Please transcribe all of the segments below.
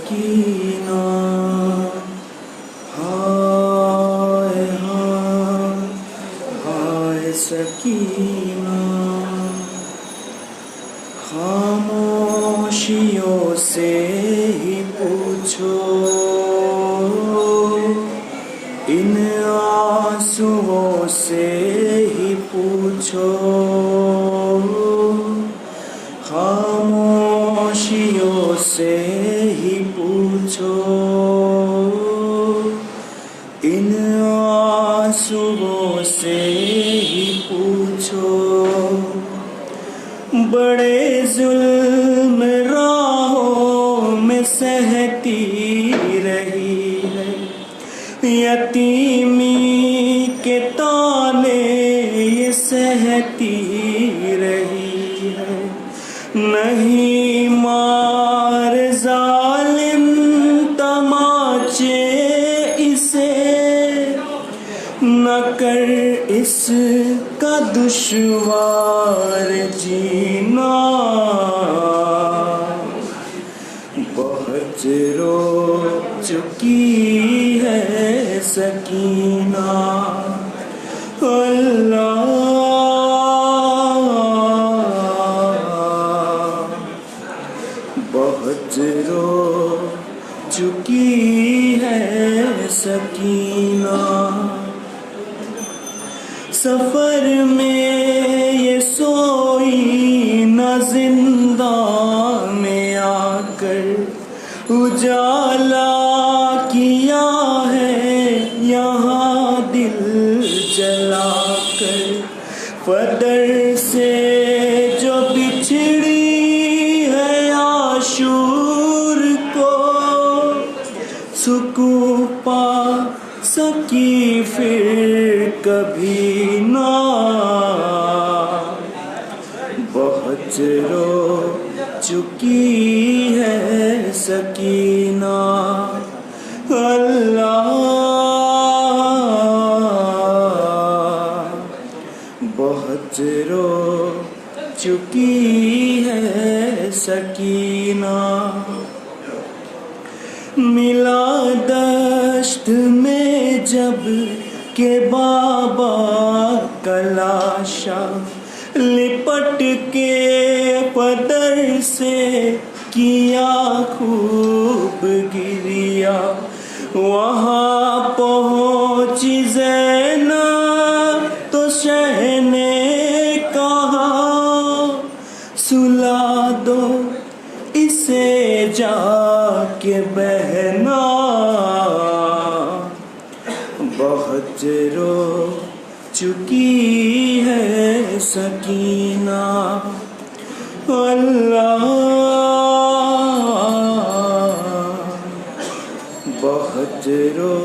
سکینہ ہائے ہائے ہائے سکینہ خاموشیوں سے ہی پوچھو ان آنسوؤں سے ہی پوچھو خاموشیوں سے ہی پوچھو ان آنسوؤں سے ہی پوچھو بڑے ظلم راہوں میں سہتی رہی ہے یتیمی کے تانے یہ سہتی رہی ہے نہیں مار ظالم تماچے اسے نہ کر اس کا دشوار جینا بہت رو چکی ہے سکینہ اللہ بہت رو چکی ہے سکینہ سفر میں یہ سوئی نہ زندہ میں آ کر اجالا کیا ہے یہاں دل جلا کر فدر سے جو بچھڑی ہے عاشور کو سکون پا سکی پھر کبھی نہ بہت رو چکی ہے سکینہ اللہ بہت رو چکی ہے سکینہ ملا دشت میں جب کہ بابا کا لاشا لپٹ کے پدر سے کیا خوب گریا وہاں پہنچی زینب تو شہ نے کہا سلا دو اسے جا کے بہنا بہت رو چکی ہے سکینہ اللہ بہت رو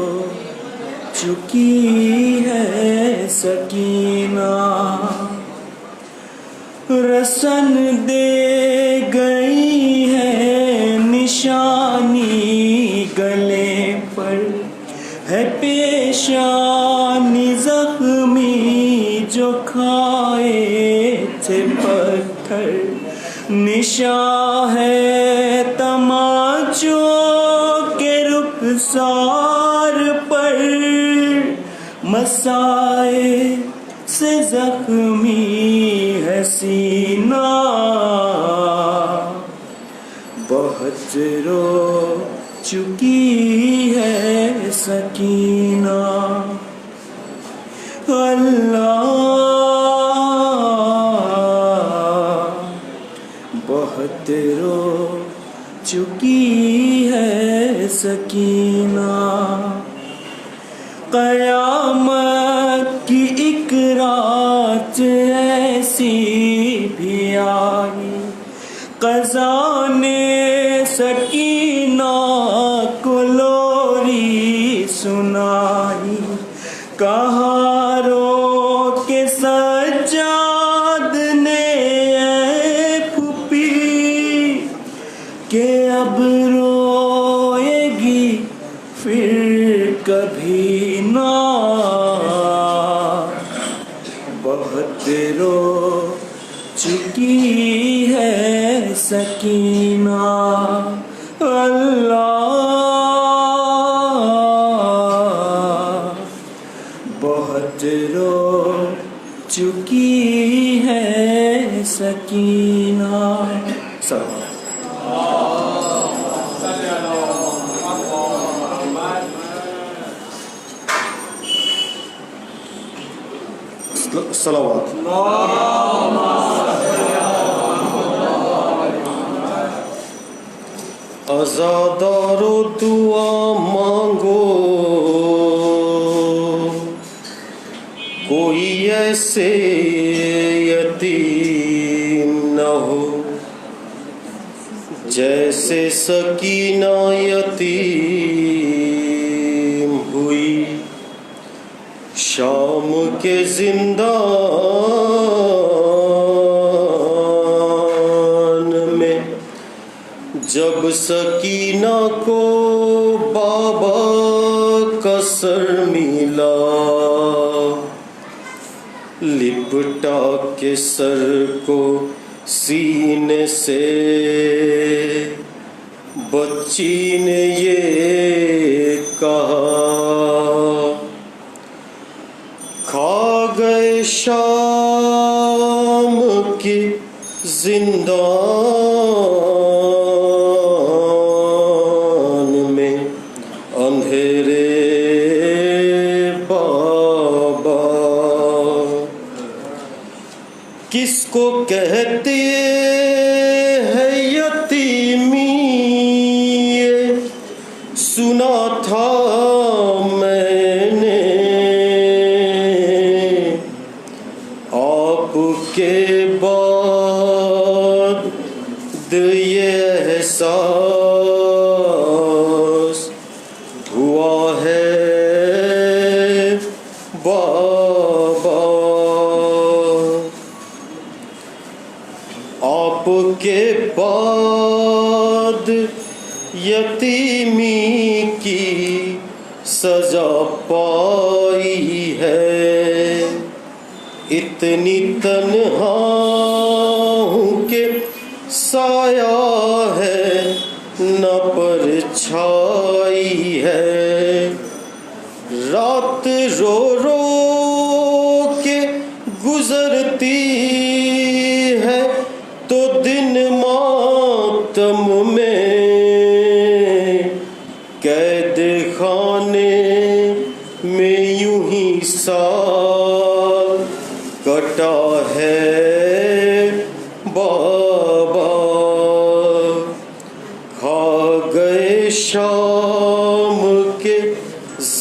چکی ہے سکینہ رسن دے گئی ہے نشانی گلے پر ہے پیشانی زخمی جو کھائے تھے پتھر نشاں ہے تماچوں کے رخسار پر مسائے سے زخمی ہے سینہ بہت رو چکی ہے سکینہ اللہ بہت رو چکی ہے سکینہ قیامت کی ایک رات ایسی بھی آئی قضا نے سکینہ کو لوری سنائی کہا رو کے سجاد نے اے پھوپھی کہ اب روئے گی پھر کبھی نہ بہت رو چکی ہے سکینہ اللہ سکینہ صلوات. عزادارو دعا مانگو کوئی ایسے یتیم نہ ہو جیسے سکینہ یتیم ہوئی شام کے زندان میں جب سکینہ کو بابا کا سر ملا لپٹا کے سر کو سینے سے بچی نے یہ کہا کھا گئے شام کی زندان میں اندھیرے بابا کس کو کہتے ہیں یتیمی سنا تھا میں نے آپ کے بعد یہ احساس ہوا ہے بابا آپ کے بعد یتیمی کی سزا پائی ہے اتنی تنہا ہوں کہ سایہ ہے نہ پرچھائی ہے رات رو رو کے گزرتی ہے تو دن ماتم میں قید خانے میں یوں ہی سال کٹا ہے بابا کھا گئے شام کے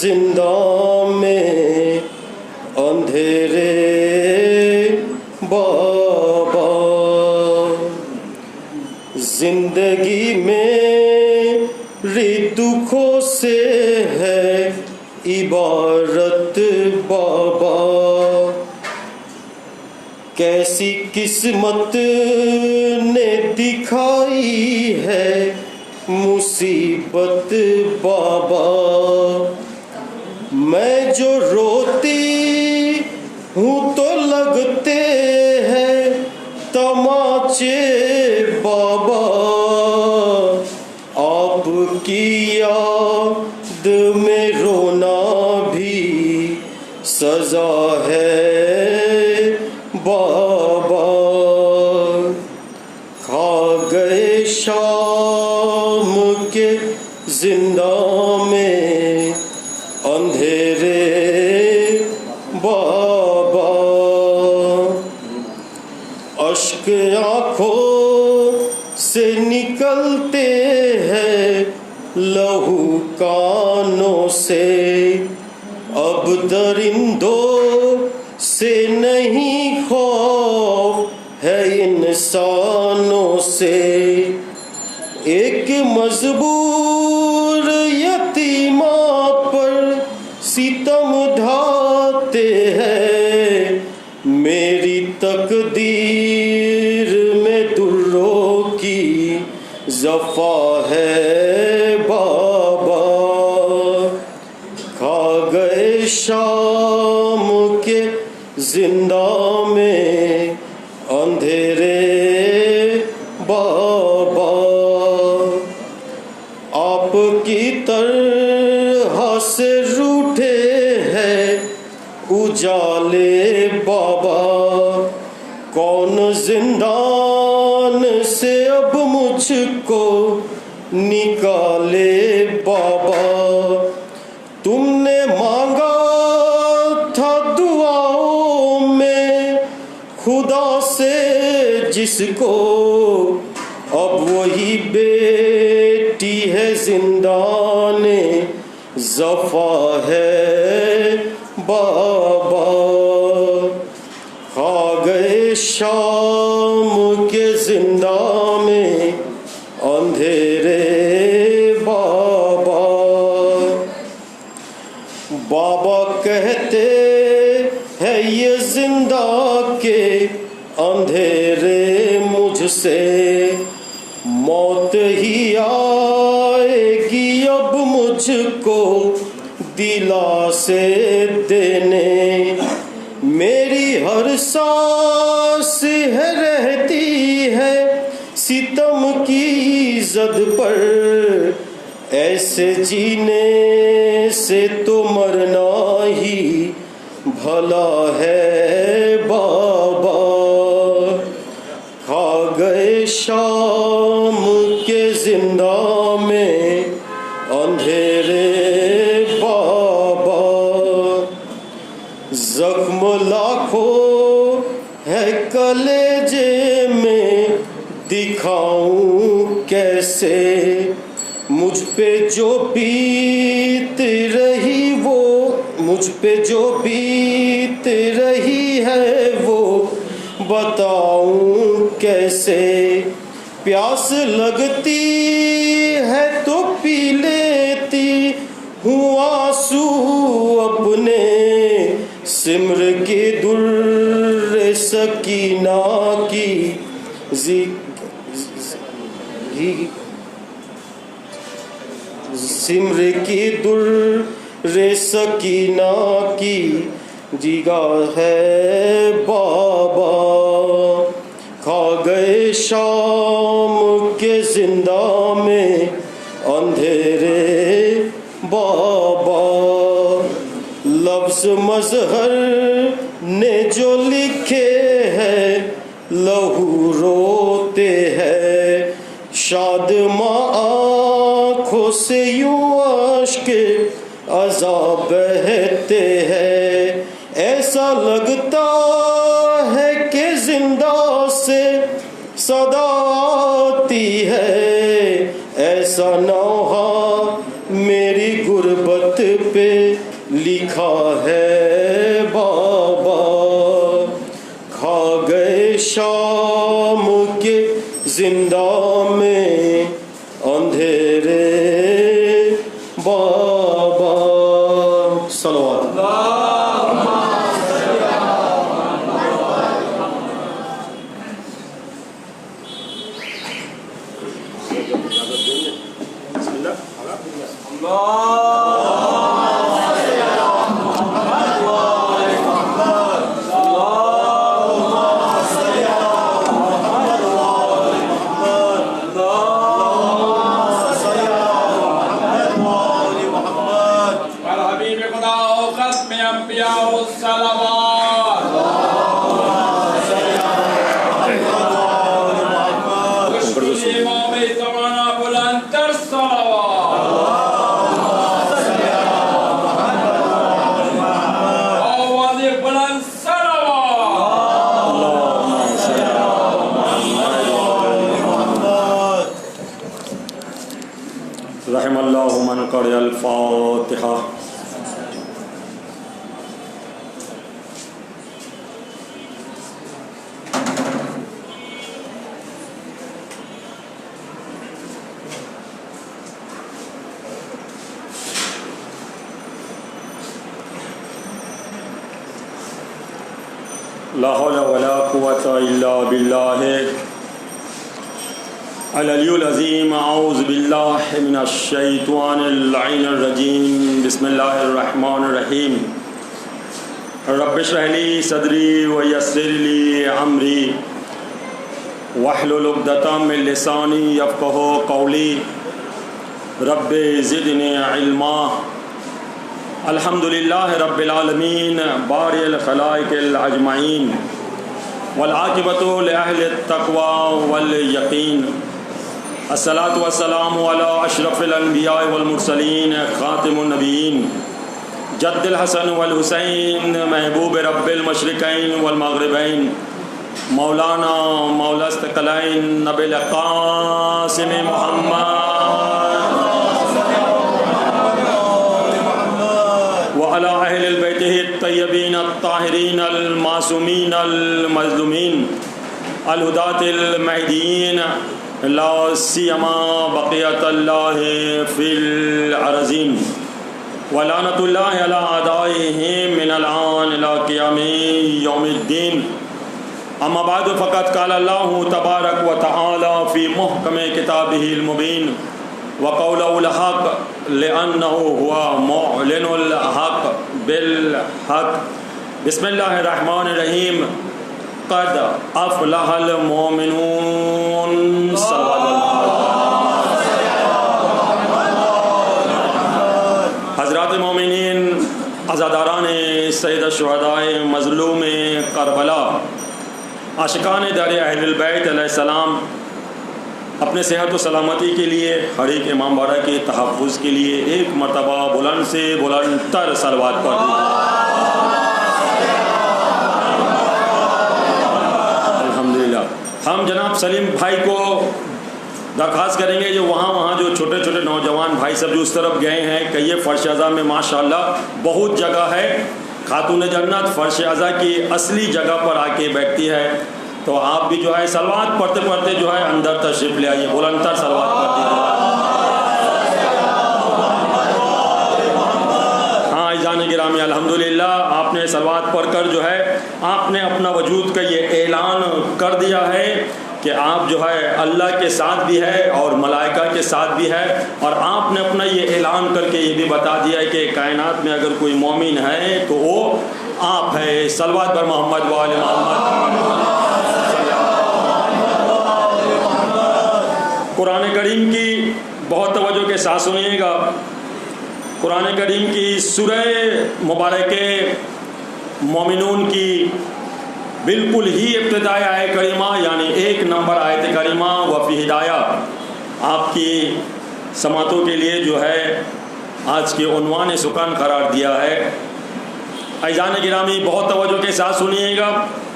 زندان میں اندھیرے بابا زندگی میری دکھوں سے ہے عبارت بابا کیسی قسمت نے دکھائی ہے مصیبت بابا میں جو روتی ہوں تو لگتے ہیں تماچے بابا آپ کی یاد میں رونا بھی سزا ہے بابا کھا گئے شام کے زندان میں اندھیرے بابا اشک آنکھوں سے نکلتے ہیں لہو کانوں سے اب درندوں سے نہیں خوف ہے انسانوں سے ایک مجبور یتیمہ پر ستم ڈھاتے ہیں میری تقدیر میں دروں کی جفا ہے بابا کھا گئے شام کے زندان میں اندھیرے بابا آپ کی طرح سے روٹھے ہیں اجالے بابا کون زندہ مجھ کو نکالے بابا. تم نے مانگا تھا دعاؤں میں خدا سے جس کو، اب وہی بیٹی ہے زندان زفا ہے بابا. کھا گئے شام کے زندہ میں اندھیرے بابا. بابا کہتے ہیں یہ زندہ کے اندھیرے مجھ سے موت ہی آئے گی اب مجھ کو دلا سے دینے. میری ہر سانس ہے رہتی ہے ستم کی زد پر، ایسے جینے سے تو مرنا ہی بھلا ہے بابا. کھا گئے شام کے زندہ میں اندھیرے بابا. زخم لاکھوں ہے کلیجے میں دکھاؤں کیسے، مجھ پہ جو بیت رہی وہ، مجھ پہ جو بیت رہی ہے وہ بتاؤں کیسے. پیاس لگتی ہے تو پی لیتی ہوں آنسو اپنے، سمر کی در سکینہ کی سمر کی در سکینہ کی جگہ ہے بابا. کھا گئے شام کے زندہ میں اندھیرے بابا. لفظ مظہر نے جو لکھے ہیں لہو روتے ہیں، شادماں آنکھوں سے یوں اشک عذاب بہتے ہیں. ایسا لگتا ہے کہ زندہ سے صدا آتی ہے، ایسا نوحہ میری غربت پہ لکھا ہے بابا. کھا گئے شام کے زندہ میں اندھیرے بابا. صلوات. رحم اللہ من قرأ الفاتحہ. لا حول ولا قوة الا باللہ العلی العظیم. اعوذ باللہ من الشیطان اللعین الرجیم. بسم اللہ الرحمن الرحیم. رب اشرح لی صدری ویسر لی امری واحلل عقدۃ من لسانی یفقہوا قولی. رب زدنی علما. الحمدللہ رب العالمین بارئ الخلائق الاجمعین والعاقبۃ لأہل التقوی والیقین. الصلاۃ والسلام علی اشرف الانبیاء والمرسلین خاتم النبیین جد الحسن والحسین محبوب رب المشرقین والمغربین مولانا مولا الثقلین نبی القاسم محمد وعلی اہل البیت الطیبین الطاہرین المعصومین المظلومین الہداۃ المہدیین لا سیما بقیت اللہ فی الارضین ولعنۃ اللہ علی اعدائہم من الآن الی قیام یوم الدین. اما بعد فقد قال اللہ تبارک و تعالی فی محکم کتابہ المبین وقولہ الحق لأنہ هو معلن الحق بالحق. بسم اللہ الرحمن الرحیم. قد افلح المؤمنون. صلوات حضرات مومنین، عزاداران سید الشہداء مظلوم کربلا، عاشقان در اہل البیت علیہ السلام، اپنے صحت و سلامتی کے لیے، ہر ایک امام باڑہ کے تحفظ کے لیے ایک مرتبہ بلند سے بلند تر صلوات پڑھ دیجیے. الحمدللہ. ہم جناب سلیم بھائی کو درخواست کریں گے جو وہاں جو چھوٹے چھوٹے نوجوان بھائی سب جو اس طرف گئے ہیں کہ یہ فرش اعضا میں ماشاءاللہ بہت جگہ ہے. خاتون جنت فرش اعضا کی اصلی جگہ پر آ کے بیٹھتی ہے، تو آپ بھی جو ہے صلوات پڑھتے پڑھتے جو ہے اندر تشریف لے آئیے. بلند تر صلوات پڑھ دیجیے. ہاں عزیزان گرامی، الحمدللہ آپ نے صلوات پڑھ کر جو ہے آپ نے اپنا وجود کا یہ اعلان کر دیا ہے کہ آپ جو ہے اللہ کے ساتھ بھی ہے اور ملائکہ کے ساتھ بھی ہے، اور آپ نے اپنا یہ اعلان کر کے یہ بھی بتا دیا ہے کہ کائنات میں اگر کوئی مومن ہے تو وہ آپ ہے. صلوات بر محمد وآل محمد. قرآن کریم کی بہت توجہ کے ساتھ سنیے گا. قرآن کریم کی سورہ مبارکہ مومنون کی بالکل ہی ابتدائی آیت کریمہ یعنی 1 نمبر آیت کریمہ وفی ہدایہ آپ کی سماعتوں کے لیے جو ہے آج کے عنوان سخن قرار دیا ہے. عزیزان گرامی بہت توجہ کے ساتھ سنیے گا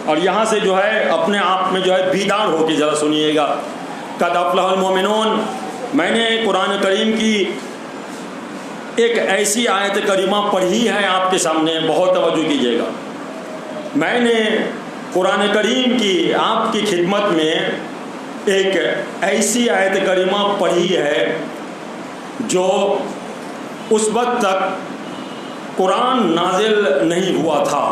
اور یہاں سے جو ہے اپنے آپ میں جو ہے بیدار ہو کے ذرا سنیے گا. قد افلح المؤمنون. میں نے قرآن کریم کی ایک ایسی آیت کریمہ پڑھی ہے آپ کے سامنے، بہت توجہ کیجیے گا. میں نے قرآن کریم کی آپ کی خدمت میں ایک ایسی آیت کریمہ پڑھی ہے جو اس وقت تک قرآن نازل نہیں ہوا تھا.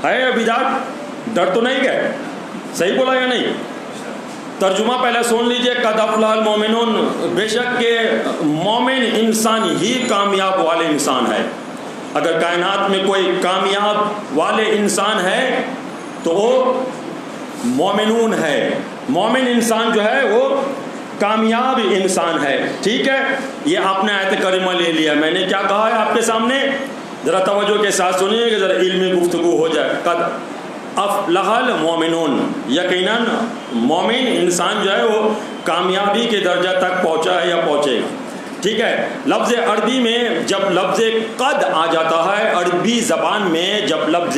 ہے ابھی ڈر تو نہیں گئے؟ صحیح بولا یا نہیں؟ ترجمہ پہلے سن لیجئے. قد افلح المؤمنون. بے شک کہ مومن انسان ہی کامیاب والے انسان ہے. اگر کائنات میں کوئی کامیاب والے انسان ہے تو وہ مومنون ہے. مومن انسان جو ہے وہ کامیاب انسان ہے. ٹھیک ہے، یہ آپ نے آیت کریمہ لے لیا. میں نے کیا کہا ہے آپ کے سامنے؟ ذرا توجہ کے ساتھ سنیے کہ ذرا علمی گفتگو ہو جائے. قد افلح المؤمنون. یقیناً مومن انسان جو ہے وہ کامیابی کے درجہ تک پہنچا ہے یا پہنچے گا. ٹھیک ہے. لفظ عربی میں جب لفظ قد آ جاتا ہے، عربی زبان میں جب لفظ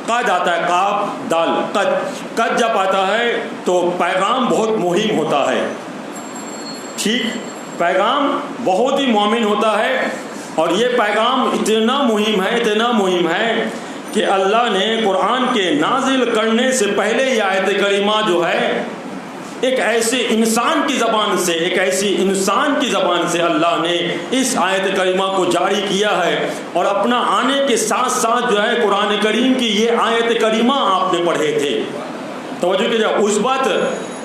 قد آتا ہے، قاف دال قد جب آتا ہے تو پیغام بہت مہم ہوتا ہے. ٹھیک، پیغام بہت ہی مومن ہوتا ہے، اور یہ پیغام اتنا مہم ہے کہ اللہ نے قرآن کے نازل کرنے سے پہلے یہ آیت کریمہ جو ہے ایک ایسے انسان کی زبان سے اللہ نے اس آیت کریمہ کو جاری کیا ہے. اور اپنا آنے کے ساتھ ساتھ جو ہے قرآن کریم کی یہ آیت کریمہ آپ نے پڑھے تھے. توجہ کیجیے، اس وقت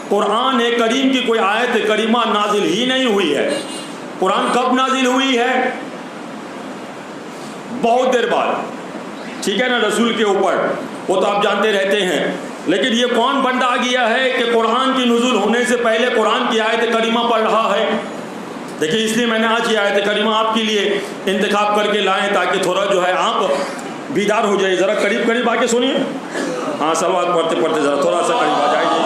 قرآن کریم کی کوئی آیت کریمہ نازل ہی نہیں ہوئی ہے. قرآن کب نازل ہوئی ہے؟ بہت دیر بعد. ٹھیک ہے نا، رسول کے اوپر وہ تو آپ جانتے رہتے ہیں. لیکن یہ کون بندہ آ گیا ہے کہ قرآن کی نزول ہونے سے پہلے قرآن کی آیت کریمہ پڑھ رہا ہے؟ دیکھیے، اس لیے میں نے آج یہ آیت کریمہ آپ کے لیے انتخاب کر کے لائیں تاکہ تھوڑا جو ہے آپ بیدار ہو جائے. ذرا قریب آ کے سنیے. ہاں، صلوات پڑھتے ذرا تھوڑا سا قریب آ جائیے.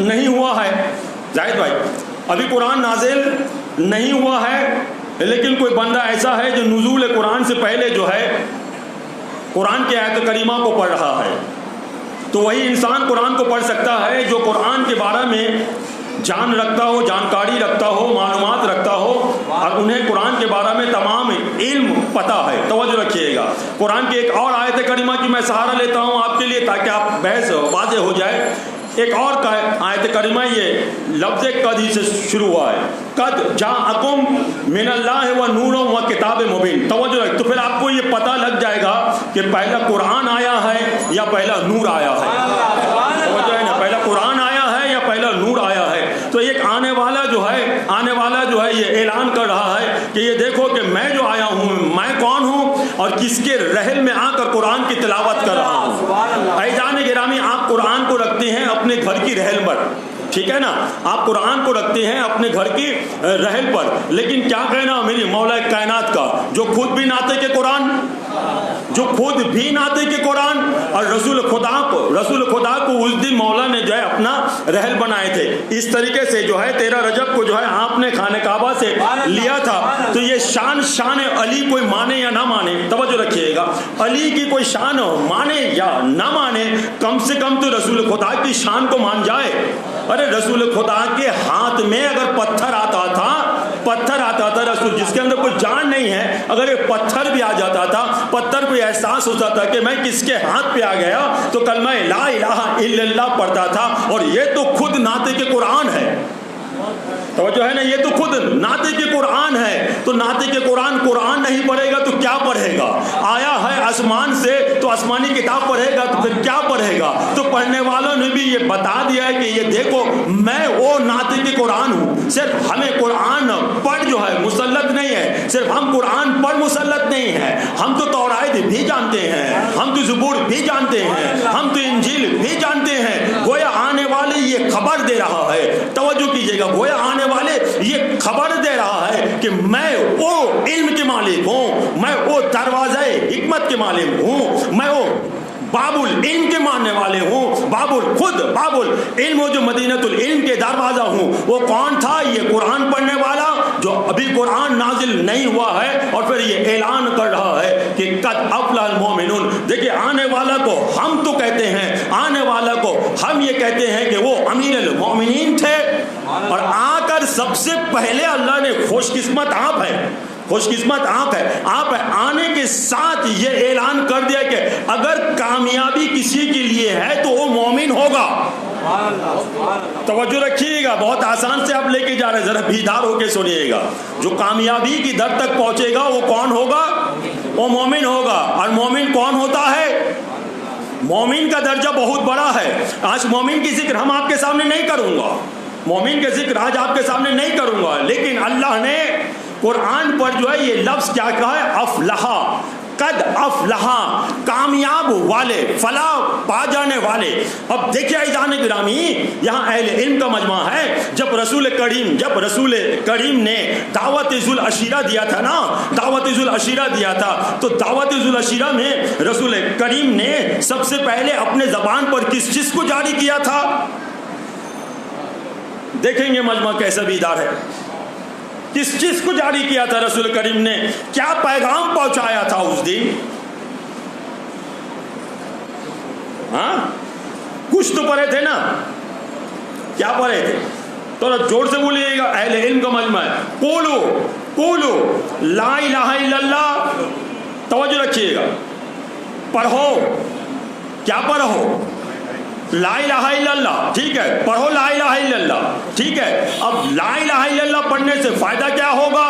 نہیں ہوا ہے. زاہد بھائی ابھی قرآن نازل نہیں ہوا ہے, لیکن کوئی بندہ ایسا ہے جو نزول قرآن سے پہلے جو ہے قرآن کی آیت کریمہ کو پڑھ رہا ہے, تو وہی انسان قرآن کو پڑھ سکتا ہے جو قرآن کے بارے میں جان رکھتا ہو, جانکاری رکھتا ہو, معلومات رکھتا ہو, اور انہیں قرآن کے بارے میں تمام علم پتہ ہے. توجہ رکھیے گا. قرآن کی ایک اور آیت کریمہ کی میں سہارا لیتا ہوں آپ کے لیے تاکہ آپ بحث واضح ہو جائے. ایک اور آیت کریمہ یہ لفظ قد ہی سے شروع ہوا ہے, قد جاءکم من اللہ و نور و کتاب مبین. توجہ رکھ, تو پھر آپ کو یہ پتہ لگ جائے گا کہ پہلا قرآن آیا ہے یا پہلا نور آیا ہے. توجہ ہے نا, پہلا قرآن آیا ہے یا پہلا نور آیا ہے. تو ایک آنے والا جو ہے یہ اعلان کر رہا ہے کہ یہ دیکھو کہ میں جو آیا ہوں میں کون ہوں اور کس کے رحل میں آ کر قرآن کی تلاوت کر رہا ہوں. عزیزان گرامی, آپ قرآن کو رکھتے ہیں اپنے گھر کی رحل پر, ٹھیک ہے نا, آپ قرآن کو رکھتے ہیں اپنے گھر کی رحل پر, لیکن کیا کہنا میری مولا کائنات کا جو خود بھی ناطق کے قرآن, جو خود بھی ناطق کے قرآن, اور رسول خدا کو اس دن مولا نے جو ہے اپنا رحل بنائے تھے. اس طریقے سے جو ہے 13 رجب کو جو ہے آپ نے خانہ کعبہ سے لیا تھا. تو یہ شان علی کوئی مانے یا نہ مانے, توجہ رکھیے گا, علی کی کوئی شان مانے یا نہ مانے, کم سے کم تو رسول خدا کی شان کو مان جائے. ارے رسول خدا کے ہاتھ میں اگر پتھر آتا تھا رسول, جس کے اندر کوئی جان نہیں ہے, اگر ایک پتھر بھی آ جاتا تھا, پتھر کو احساس ہوتا تھا کہ میں کس کے ہاتھ پہ آ گیا, تو کلمہ لا الہ الا اللہ پڑھتا تھا. اور یہ تو خود ناطق قرآن ہے. توجہ ہے نا, یہ تو خود ناطق قرآن ہے. تو ناطق قرآن نہیں پڑھے گا تو کیا پڑھے گا؟ آیا ہے آسمان سے تو آسمانی کتاب پڑھے گا تو پھر کیا پڑھے گا؟ تو پڑھنے والوں نے بھی یہ بتا دیا ہے کہ یہ دیکھو میں وہ ناطق قرآن ہوں. صرف ہمیں قرآن پڑھ جو ہے مسلط نہیں ہے, صرف ہم قرآن پڑھ مسلط نہیں ہے, ہم تو تورات بھی جانتے ہیں, ہم تو زبور بھی جانتے ہیں, ہم تو انجیل بھی جانتے ہیں. گویا آنے والے یہ خبر دے رہا ہے, توجہ کیجیے گا, گویا آنے والے یہ خبر دے رہا ہے کہ میں وہ علم کے مالک ہوں, میں وہ دروازہ حکمت کے مالک ہوں, میں وہ باب العلم کے ماننے والے ہوں, باب العلم جو مدینۃ العلم کے دروازہ ہوں. وہ کون تھا؟ یہ قرآن پڑھنے والا جو ابھی قرآن نازل نہیں ہوا ہے, اور پھر یہ اعلان کر رہا ہے کہ قد افلح المؤمنون. دیکھیں آنے والا کو ہم تو کہتے ہیں, آنے والا کو ہم یہ کہتے ہیں کہ وہ امیر المؤمنین تھے, اور آ کر سب سے پہلے اللہ نے خوش قسمت آپ ہے, آپ آنے کے ساتھ یہ اعلان کر دیا کہ اگر کامیابی کسی کے لیے ہے تو وہ مومن ہوگا. توجہ رکھیے گا, بہت آسان سے آپ لے کے جا رہے ہیں, ذرا بیدار ہو کے سنیے گا. جو کامیابی کی در تک پہنچے گا وہ کون ہوگا؟ وہ مومن ہوگا. اور مومن کون ہوتا ہے؟ مومن کا درجہ بہت بڑا ہے. آج مومن کی ذکر ہم آپ کے سامنے نہیں کروں گا, مومن کا ذکر آج آپ کے سامنے نہیں کروں گا, لیکن اللہ نے قرآن پر جو ہے یہ لفظ کیا کہا ہے؟ افلحا, قد افلحا, کامیاب والے, فلاح پا جانے والے. اب دیکھیے عزیزان گرامی, یہاں اہل علم کا مجمع ہے. جب رسول کریم نے دعوت ذوالعشیرہ دیا تھا نا, تو دعوت ذوالعشیرہ میں رسول کریم نے سب سے پہلے اپنے زبان پر کس چیز کو جاری کیا تھا؟ دیکھیں گے مجمع کیسا بیدار ہے. کس چیز کو جاری کیا تھا رسول کریم نے؟ کیا پیغام پہنچایا تھا اس دن؟ ہاں کچھ تو پڑھے تھے نا, کیا پڑھے تھے؟ تو زور سے بولیے گا, اہل علم کا مجمع ہے. قولو لا الہ الا اللہ. توجہ رکھیے گا, پڑھو. کیا پڑھو؟ لا الہ الا اللہ. ٹھیک ہے, پڑھو لا الہ الا اللہ. ٹھیک ہے, اب لا الہ الا اللہ پڑھنے سے فائدہ کیا ہوگا؟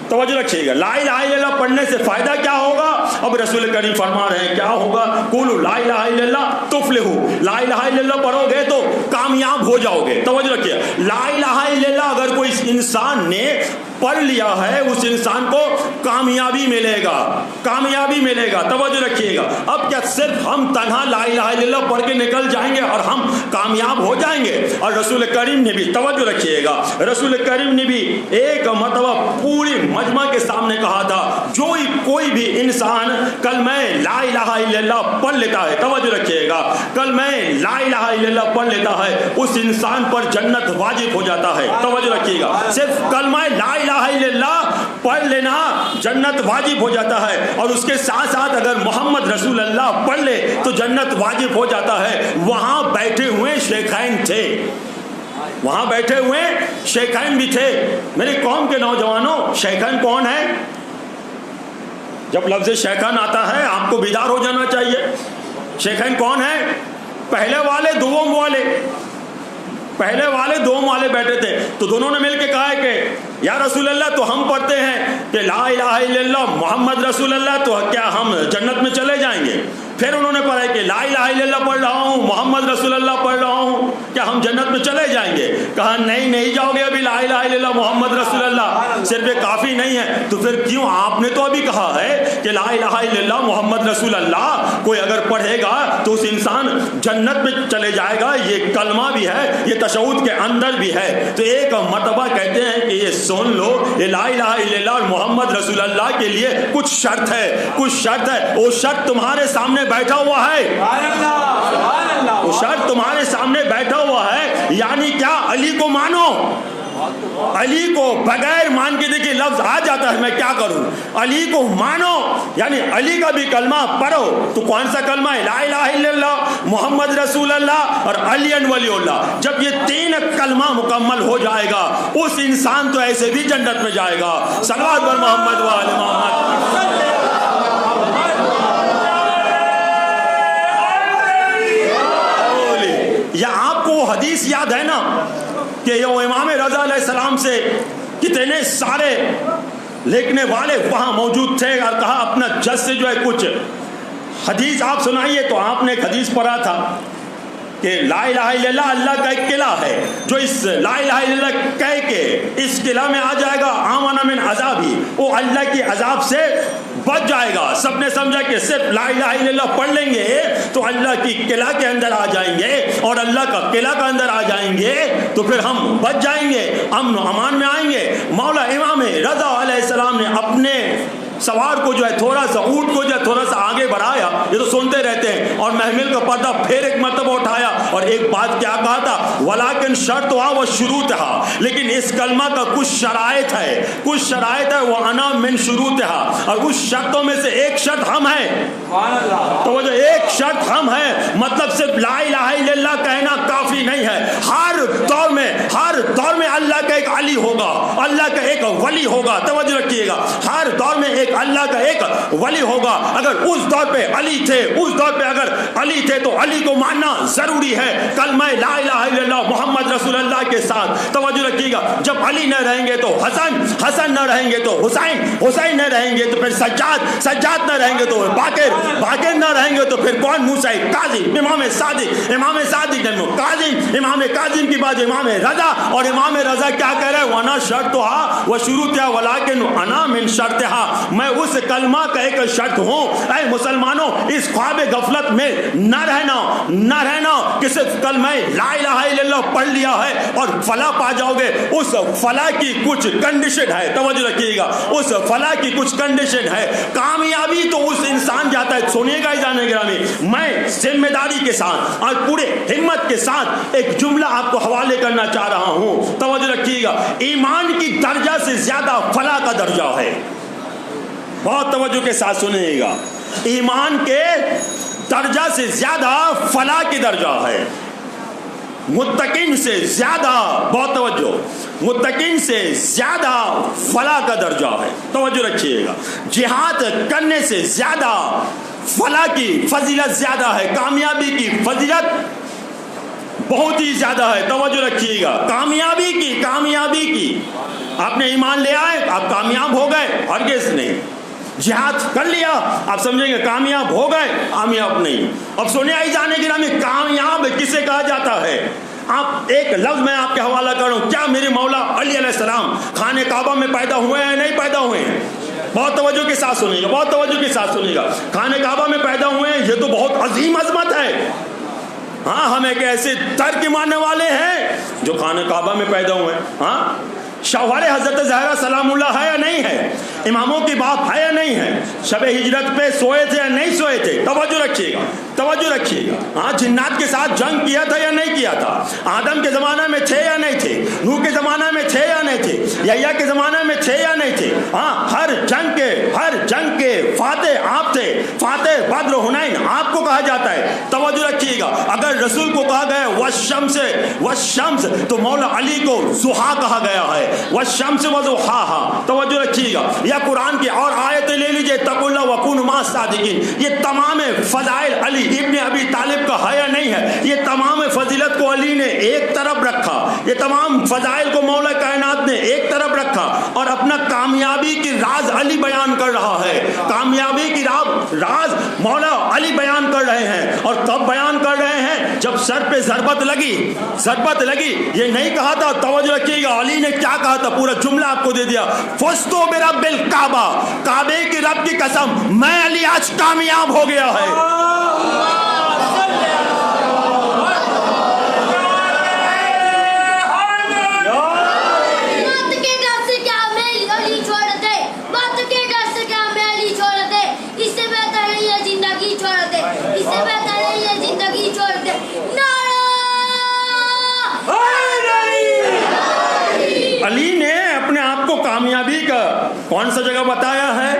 توجہ رکھیے گا, لا الہ الا اللہ پڑھنے سے فائدہ کیا ہوگا؟ اب رسول کریم فرما رہے ہیں کیا ہوگا؟ قولوا لا الہ الا اللہ تفلحوا. لا الہ الا اللہ پڑھو گے تو کامیاب ہو جاؤ گے. توجہ رکھیے, لا الہ الا اللہ اگر کوئی انسان نے پڑھ لیا ہے اس انسان کو کامیابی ملے گا. توجہ رکھیے گا. اب کیا صرف ہم تنہا لا الہ الا اللہ پڑھ کے نکل جائیں گے اور ہم کامیاب ہو جائیں گے؟ اور رسول کریم نے بھی, توجہ رکھیے گا, رسول کریم نے بھی ایک مرتبہ پوری مجمع کے سامنے کہا تھا جو کوئی بھی انسان کلمہ لا الہ الا اللہ پڑھ لیتا ہے، توجہ رکھیے گا، کلمہ لا الہ الا اللہ پڑھ لیتا ہے اس انسان پر جنت واجب ہو جاتا ہے، توجہ رکھیے گا، صرف کلمہ لا الہ الا اللہ پڑھ لینا جنت واجب ہو جاتا ہے، اور اس کے ساتھ ساتھ اگر محمد رسول اللہ پڑھ لے تو جنت واجب ہو جاتا ہے۔ وہاں بیٹھے ہوئے شیخین تھے، وہاں بیٹھے ہوئے شیخین بھی تھے۔ میری قوم کے نوجوانوں، شیخین کون ہے؟ جب لفظ شیخین آتا ہے آپ کو بیدار ہو جانا چاہیے۔ شیخین کون ہے؟ پہلے والے دوم والے، پہلے والے دوم والے بیٹھے تھے، تو دونوں نے مل کے کہا ہے کہ یا رسول اللہ تو ہم پڑھتے ہیں کہ لا الہ الا اللہ محمد رسول اللہ، تو کیا ہم جنت میں چلے جائیں گے؟ پھر انہوں نے پڑھا کہ لا الہ الا اللہ پڑھ رہا ہوں، محمد رسول اللہ پڑھ رہا ہوں، کیا ہم جنت میں چلے جائیں گے؟ کہا نہیں جاؤ گے، ابھی لا الہ الا اللہ محمد رسول اللہ صرف یہ کافی نہیں ہے۔ تو پھر کیوں آپ نے تو ابھی کہا ہے کہ لا الہ الا اللہ محمد رسول اللہ کوئی اگر پڑھے گا تو اس انسان جنت میں چلے جائے گا، یہ کلمہ بھی ہے، یہ تشہد کے اندر بھی ہے۔ تو ایک مرتبہ کہتے ہیں کہ یہ سن لو، یہ لا الہ الا اللہ اور محمد رسول اللہ کے لیے کچھ شرط ہے، کچھ شرط ہے، وہ شرط تمہارے سامنے بیٹھا ہوا ہے، وہ شرط تمہارے سامنے بیٹھا ہوا ہے، یعنی کیا؟ علی کو مانو، علی کو بغیر مان کے دیکھیے لفظ آ جاتا ہے میں کیا کروں، علی کو مانو یعنی علی کا بھی کلمہ پڑھو۔ تو کون سا کلمہ ہے؟ لا الہ الا اللہ محمد رسول اللہ اور علی ولی اللہ۔ جب یہ تین کلمہ مکمل ہو جائے گا اس انسان تو ایسے بھی جنت میں جائے گا۔ صلوات بر محمد و آل محمد۔ یا آپ کو حدیث یاد ہے نا کہ یہ امام رضا علیہ السلام سے کتنے سارے لکھنے والے وہاں موجود تھے، اور کہا اپنا جج سے جو ہے کچھ حدیث آپ سنائیے۔ تو آپ نے ایک حدیث پڑھا تھا کہ لا الہ الا اللہ اللہ کا ایک قلعہ ہے، جو اس لا الہ الا اللہ کہہ کے اس قلعہ میں آ جائے گا آمن من عذابی، وہ اللہ کی عذاب سے بچ جائے گا۔ سب نے سمجھا کہ صرف لا الہ الا اللہ پڑھ لیں گے تو اللہ کی قلعہ کے اندر آ جائیں گے، اور اللہ کا قلعہ کے اندر آ جائیں گے تو پھر ہم بچ جائیں گے، امن و امان میں آئیں گے۔ مولا امام رضا علیہ السلام نے اپنے سوار کو جو ہے تھوڑا سا، اونٹ کو جو ہے تھوڑا سا آگے بڑھایا، یہ تو سنتے رہتے ہیں، اور محمل کا پردہ پھر ایک مرتبہ اٹھایا اور ایک بات کیا کہا تھا؟ ولیکن شرطھا و شروطھا، لیکن اس کلمہ کا کچھ شرائط ہے، کچھ شرائط ہے، وہ انا من شروطھا، اور اس شرطوں میں سے ایک شرط ہم ہیں۔ تو وہ جو ایک شرط ہم ہیں، مطلب صرف لا الہ الا اللہ کہنا کافی نہیں ہے، ہر دور میں اللہ کا ایک علی ہوگا، اللہ کا ایک ولی ہوگا، توجہ رکھیے گا، ہر دور میں ایک اللہ کا ایک ولی ہوگا۔ اگر اس دور پہ علی تھے، اس دور پہ اگر علی تھے تو علی کو ماننا ضروری ہے کلمہ لا الہ الا اللہ محمد رسول اللہ کے ساتھ، توجہ رکھیے گا۔ جب علی نہ رہیں گے تو حسن نہ رہیں گے تو حسین نہ رہیں گے تو پھر سجاد نہ رہیں گے تو باقر نہ رہیں گے تو پھر کون؟ موسیٰ کاظم، امام صادق نے کاظم، امام کاظم کی بعد امام رضا، اور امام رضا کیا کہہ رہے ہیں؟ وانا شرطھا و شروطھا ولیکن انا من شرطھا، میں اس کلمہ کا ایک شرط ہوں۔ اے مسلمانوں، اس خواب غفلت میں نہ رہنا کہ صرف کلمہ لا الہ الا اللہ پڑھ لیا ہے اور فلاح پا جاؤ گے۔ اس فلاح کی کچھ کنڈیشن ہے، توجہ رکھیے گا، اس فلاح کی کچھ کنڈیشن ہے۔ کامیابی تو اس انسان جاتا ہے، سنیے گا جانے گرامی، میں ذمہ داری کے ساتھ اور پورے ہمت کے ساتھ ایک جملہ آپ کو حوالے کرنا چاہ رہا ہوں، توجہ رکھیے گا۔ ایمان کی درجہ سے زیادہ فلاح کا درجہ ہے، بہت توجہ کے ساتھ سنیے گا، ایمان کے درجہ سے زیادہ فلاح کی درجہ ہے، متقین سے زیادہ، بہت توجہ، متقین سے زیادہ فلاح کا درجہ ہے، توجہ رکھیے گا۔ جہاد کرنے سے زیادہ فلاح کی فضیلت زیادہ ہے، کامیابی کی فضیلت بہت ہی زیادہ ہے، توجہ رکھیے گا۔ کامیابی کی آپ نے ایمان لے آئے آپ کامیاب ہو گئے؟ ہرگز نہیں۔ جہاد کر لیا آپ سمجھیں گے کامیاب ہو گئے؟ کامیاب نہیں۔ اب سونے آئی جانے کے نام کامیاب کسے کہا جاتا ہے؟ آپ ایک لفظ میں آپ کے حوالہ کر رہا ہوں، کیا میرے مولا علی علیہ السلام خانہ کعبہ میں پیدا ہوئے ہیں؟ نہیں پیدا ہوئے ہیں، بہت توجہ کے ساتھ سنیے گا، بہت توجہ کے ساتھ سنیے گا۔ خانہ کعبہ میں پیدا ہوئے ہیں، یہ تو بہت عظیم عظمت ہے۔ ہاں، ہم ایک ایسے در کے ماننے والے ہیں جو خانہ کعبہ میں پیدا ہوئے ہیں۔ ہاں، شوہر حضرت زہرا سلام اللہ ہے یا نہیں ہے؟ اماموں کی باپ ہے یا نہیں ہے؟ شب ہجرت پہ سوئے تھے یا نہیں سوئے تھے؟ توجہ رکھیے گا، توجہ رکھیے گا. ہاں جنات کے ساتھ جنگ کیا تھا یا نہیں کیا تھا؟ آدم کے زمانہ میں تھے یا نہیں تھے؟ نوح کے زمانہ میں تھے یا نہیں تھے؟ یحییٰ کے زمانہ میں تھے یا نہیں تھے؟ ہاں ہر جنگ کے فاتح آپ تھے. فاتح بدر حنین آپ کو کہا جاتا ہے. توجہ رکھیے گا. اگر رسول کو کہا گیا والشمس تو مولا علی کو ضحیٰ کہا گیا ہے. والشمس وضحاها. توجہ رکھیے گا. یا قرآن کی اور آیتیں لے لیجئے، اتقوا اللہ وکونوا مع الصادقین. یہ تمام فضائل علی ابن ابی طالب کا ہے یا نہیں ہے؟ یہ تمام فضیلت کو علی نے ایک طرف رکھا، یہ تمام فضائل کو مولا کائنات نے ایک طرف رکھا، اور اپنا کامیابی کی راز علی بیان کر رہا ہے. کامیابی کی راز مولا علی بیان کر رہے ہیں. اور کب بیان کر رہے ہیں؟ جب سر پہ ضربت لگی. یہ نہیں کہا تھا، توجہ رکھیے گا، علی نے کیا کہا تھا؟ پورا جملہ آپ کو دے دیا. فزتو برب الکعبہ، کعبے کی رب کی قسم میں علی آج کامیاب ہو گیا ہے. علی نے اپنے آپ کو کامیابی کا کون سا جگہ بتایا ہے؟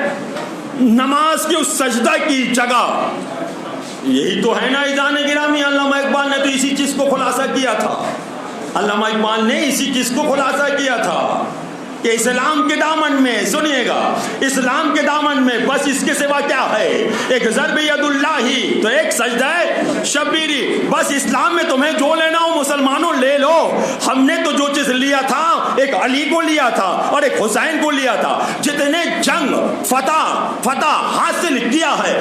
نماز کی اس سجدہ کی جگہ. یہی تو ہے نا ایذان گرامی. علامہ اقبال نے تو اسی چیز کو خلاصہ کیا تھا. علامہ اقبال نے اسی چیز کو خلاصہ کیا تھا کہ اسلام کے دامن میں، سنیے گا، اسلام کے دامن میں بس اس کے سوا کیا ہے؟ ایک ضرب ید اللہ ہی تو ایک سجدہ شبیری. بس اسلام میں تمہیں جو لینا ہو مسلمانوں لے لو. ہم نے تو جو چیز لیا تھا ایک علی کو لیا تھا اور ایک حسین کو لیا تھا. جتنے جنگ فتح حاصل کیا ہے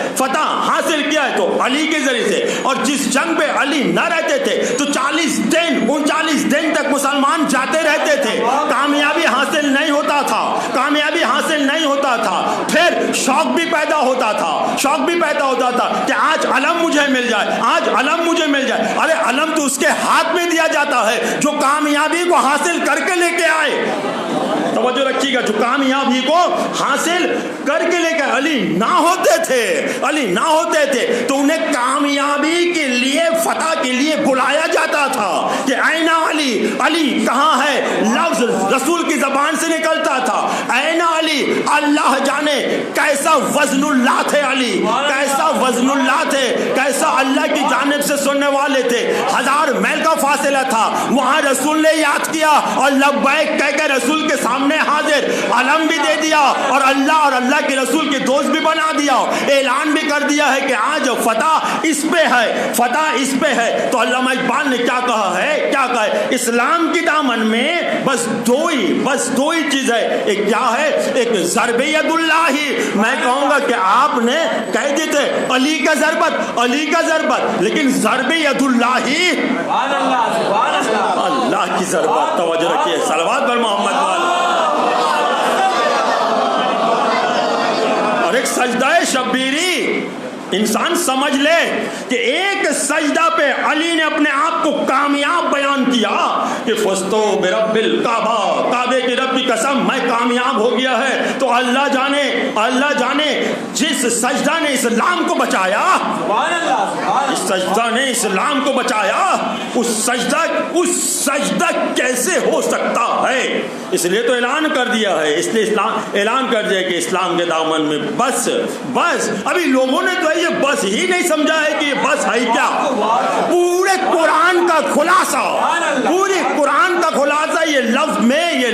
تو علی کے ذریعے سے. اور جس جنگ پہ علی نہ رہتے تھے تو 39 دن تک مسلمان جاتے رہتے تھے. کامیابی حاصل نہیں ہوتا تھا. پھر شوق بھی پیدا ہوتا تھا کہ آج علم مجھے مل جائے. ارے علم تو اس کے ہاتھ میں دیا جاتا ہے جو کامیابی کو حاصل کر کے لے کے آئے. توجہ رکھیے گا، جو کامیابی کو حاصل کر کے لے کے. علی نہ ہوتے تھے تو انہیں کامیابی کے لیے، فتح کے لیے بلایا جاتا تھا کہ این علی کہاں ہے؟ لفظ رسول کی زبان سے نکلتا تھا، این علی. اللہ جانے کیسا وزن اللہ تھے علی، کیسا اللہ کی جانب سے سننے والے تھے. 1000 میل کا فاصلہ تھا، وہاں رسول نے یاد کیا اور لبیک کہہ کے رسول کے سامنے حاضر، علم بھی دے دیا اور اللہ کے رسول کے دوست بھی بنا دیا. اعلان بھی کر دیا ہے کہ آج فتح اس پہ ہے. تو علامہ اقبال نے کیا کہا ہے؟ اسلام کی دامن میں بس دو ہی چیز ہے. ایک کیا ہے؟ ایک ضرب ید اللہ ہی. میں کہوں گا کہ آپ نے کہہ دیتے علی کا ضربت، لیکن ضرب ید اللہ ہی، اللہ کی ضربت. توجہ رکھیے، صلوات پر محمد والے. اور ایک سجدہ شبیری انسان سمجھ لے کہ ایک سجدہ پہ علی نے اپنے آپ کو کامیاب بیان کیا کہ فزتو برب الکعبہ، کعبے کی رب کی قسم میں کامیاب ہو گیا ہے. تو اللہ جانے جس سجدہ نے اسلام کو بچایا، اس سجدہ کیسے ہو سکتا ہے؟ اس لیے تو اعلان کر دیا کہ اسلام کے دامن میں بس. ابھی لوگوں نے تو یہ بس ہی نہیں سمجھا ہے کہ یہ بس ہے کیا. پورے قرآن کا خلاصہ یہ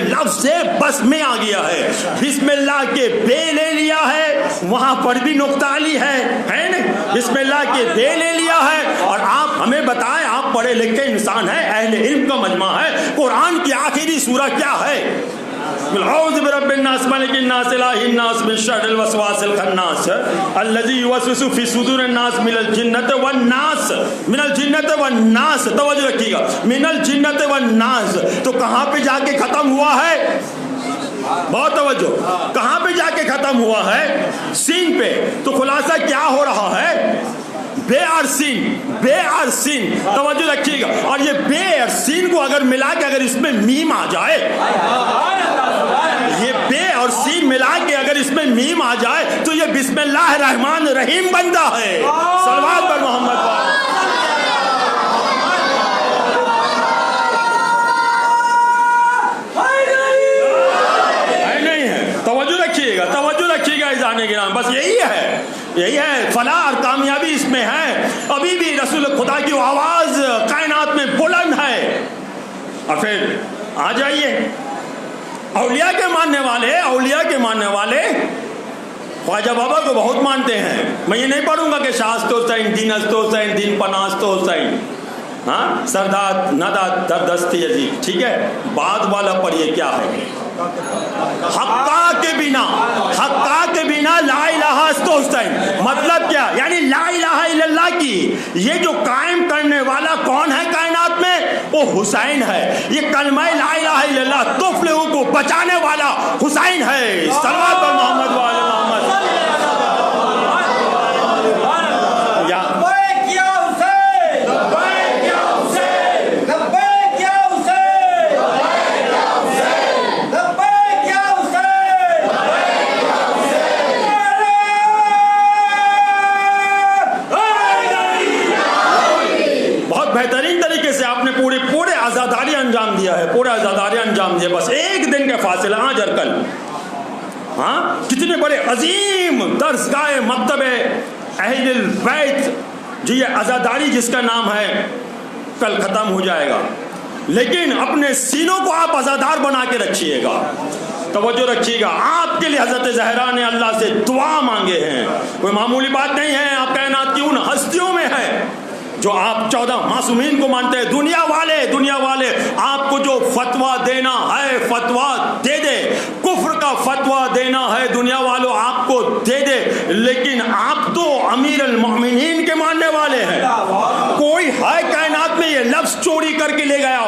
لفظ سے بس میں آ گیا ہے. بسم اللہ کے بے لے لیا ہے، وہاں پر بھی نقطہ علی ہے نا. بسم اللہ کے بے لے لیا ہے. اور آپ ہمیں بتائیں، آپ پڑھے لکھے انسان ہیں، اہل علم کا مجمع ہے، قرآن کی آخری سورہ کیا ہے؟ اعوذ برب الناس ملک الناس الہ الناس من شر الوسواس الخناس الذی یوسوس فی صدور الناس من الجنۃ والناس. توجہ رکھیے گا، من الجنۃ والناس. تو کہاں پہ جا کے ختم ہوا ہے؟ بہت توجہ، کہاں پہ جا کے ختم ہوا ہے؟ سین پہ. تو خلاصہ کیا ہو رہا ہے؟ بے اور سین. توجہ رکھیے گا. اور یہ بے اور سین کو اگر ملا کے اگر اس میں میم آ جائے یہ بے اور سین ملا کے اگر اس میں میم آ جائے تو یہ بسم اللہ الرحمن الرحیم بنتا ہے. صلوات پر محمد پاک. نہیں ہے. توجہ رکھیے گا اذان گرامی. بس یہی ہے فلاح اور کامیابی اس میں ہے. ابھی بھی رسول خدا کی آواز کائنات میں بلند ہے. اور پھر آ جائیے اولیاء کے ماننے والے خواجہ بابا کو بہت مانتے ہیں. میں یہ نہیں پڑھوں گا کہ شاست حسین دین است حسین دین پناست حسین ہاں سرداد نداد دردستی عزیز. ٹھیک ہے بعد والا پڑھیے کیا ہے. حقا کے بنا لا الہ است حسین. مطلب کیا یعنی لا الہ الا اللہ کی یہ جو قائم کرنے والا کون ہے کائنات میں وہ حسین ہے. یہ کلمہ لا الہ الا اللہ تفلحو کو بچانے والا حسین ہے. صلوات پر محمد و آل محمد. پورے آزاداری انجام دیا ہے. بس ایک دن کے فاصلہ آج اور کل. ہاں کتنے بڑے عظیم درسگاہ مکتب اہل البیت جو یہ آزاداری جس کا نام ہے کل ختم ہو جائے گا. لیکن اپنے سینوں کو آپ آزادار بنا کے رکھیے گا. توجہ رکھیے گا. آپ کے لیے حضرت زہرا نے اللہ سے دعا مانگے ہیں. کوئی معمولی بات نہیں ہے. آپ کائنات کی ان ہستیوں میں ہے جو آپ 14 معصومین کو مانتے ہیں. دنیا والے آپ کو جو فتویٰ دینا ہے فتویٰ دے دے. کفر کا فتویٰ دینا ہے دنیا والوں آپ کو دے دے. لیکن آپ تو امیر المؤمنین کے ماننے والے ہیں. کوئی ہے کائنات میں یہ لفظ چوری کر کے لے گیا؟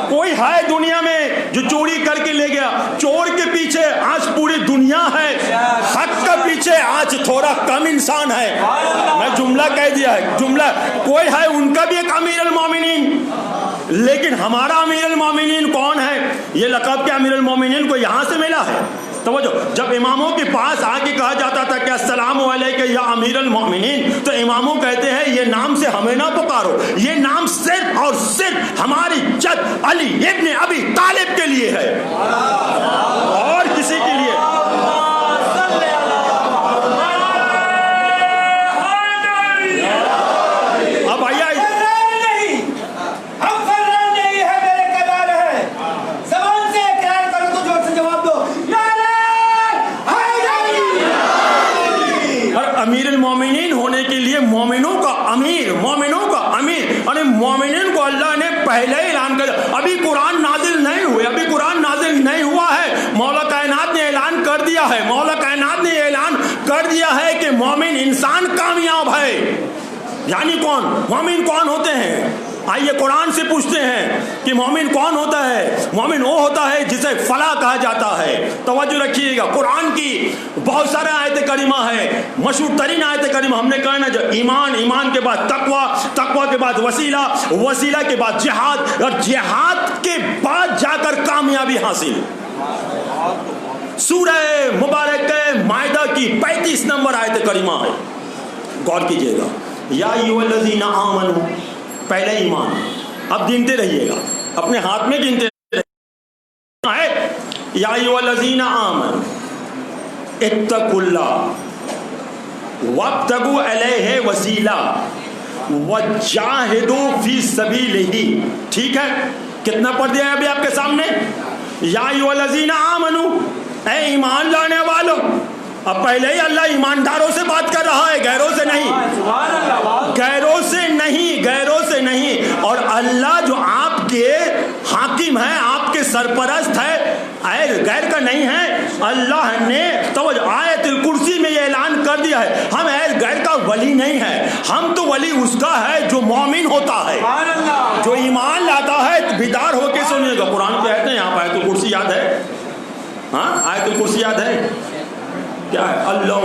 کوئی ہے دنیا میں جو چوری کر کے لے گیا؟ چور کے پیچھے آج پوری دنیا ہے. حق کے پیچھے آج تھوڑا کم انسان ہے. میں جملہ کہہ دیا ہے کوئی ہے ان کا بھی ایک امیر المومنین. لیکن ہمارا امیر المومنین کون ہے؟ یہ لقب کیا امیر المومنین کو یہاں سے ملا ہے. توجہ جب اماموں کے پاس آ کے کہا جاتا تھا کہ السلام علیکم یا امیر المومنین تو اماموں کہتے ہیں یہ نام سے ہمیں نہ پکارو. یہ نام صرف اور صرف ہماری جد علی ابن ابی طالب کے لیے ہے اور کسی کے لیے. اب آئیے امیر المومنین ہونے کے لیے مومنوں کا امیر اور مومنین کو اللہ نے پہلے اعلان کر. ابھی قرآن نازل نہیں ہوا ہے. مولا کائنات نے اعلان کر دیا ہے کہ مومن انسان کامیاب ہے. یعنی کون مومن کون ہوتے ہیں؟ آئیے قرآن سے پوچھتے ہیں کہ مومن کون ہوتا ہے. مومن وہ ہوتا ہے جسے فلاح کہا جاتا ہے. توجہ رکھیے گا. قرآن کی بہت سارے آیت کریمہ ہے. مشہور ترین آیت کریمہ ہم نے کہا نا جو ایمان کے بعد تقوی کے بعد وسیلہ کے بعد جہاد اور جہاد کے بعد جا کر کامیابی حاصل. سورہ مبارکہ مائدہ کی 35 نمبر آیت کریمہ ہے. غور کیجئے گا. یا ایھا الذین آمنوا پہلے ایمان. اب گنتے رہیے گا اپنے ہاتھ میں گنتے رہیے. یا ایھا الذین آمنوا اتقوا اللہ وابتغوا الیہ وسیلہ وجاہدوا فی سبیلہ. ٹھیک ہے کتنا پڑھ دیا ہے ابھی آپ کے سامنے. یا ایھا الذین آمنوا اے ایمان لانے والوں. اب پہلے ہی اللہ ایمانداروں سے بات کر رہا ہے غیروں سے نہیں. اور اللہ جو آپ کے حاکم ہے آپ کے سرپرست ہے غیر کا نہیں ہے. اللہ نے توجہ آیت الکرسی میں یہ اعلان کر دیا ہے ہم غیر کا ولی نہیں ہے. ہم تو ولی اس کا ہے جو مومن ہوتا ہے جو ایمان لاتا ہے. بیدار ہو کے سنیے گا. قرآن کہتے ہیں یہاں پہ آیت الکرسی یاد ہے. ہاں آیت الکرسی یاد ہے کیا ہے؟ اللہ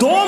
2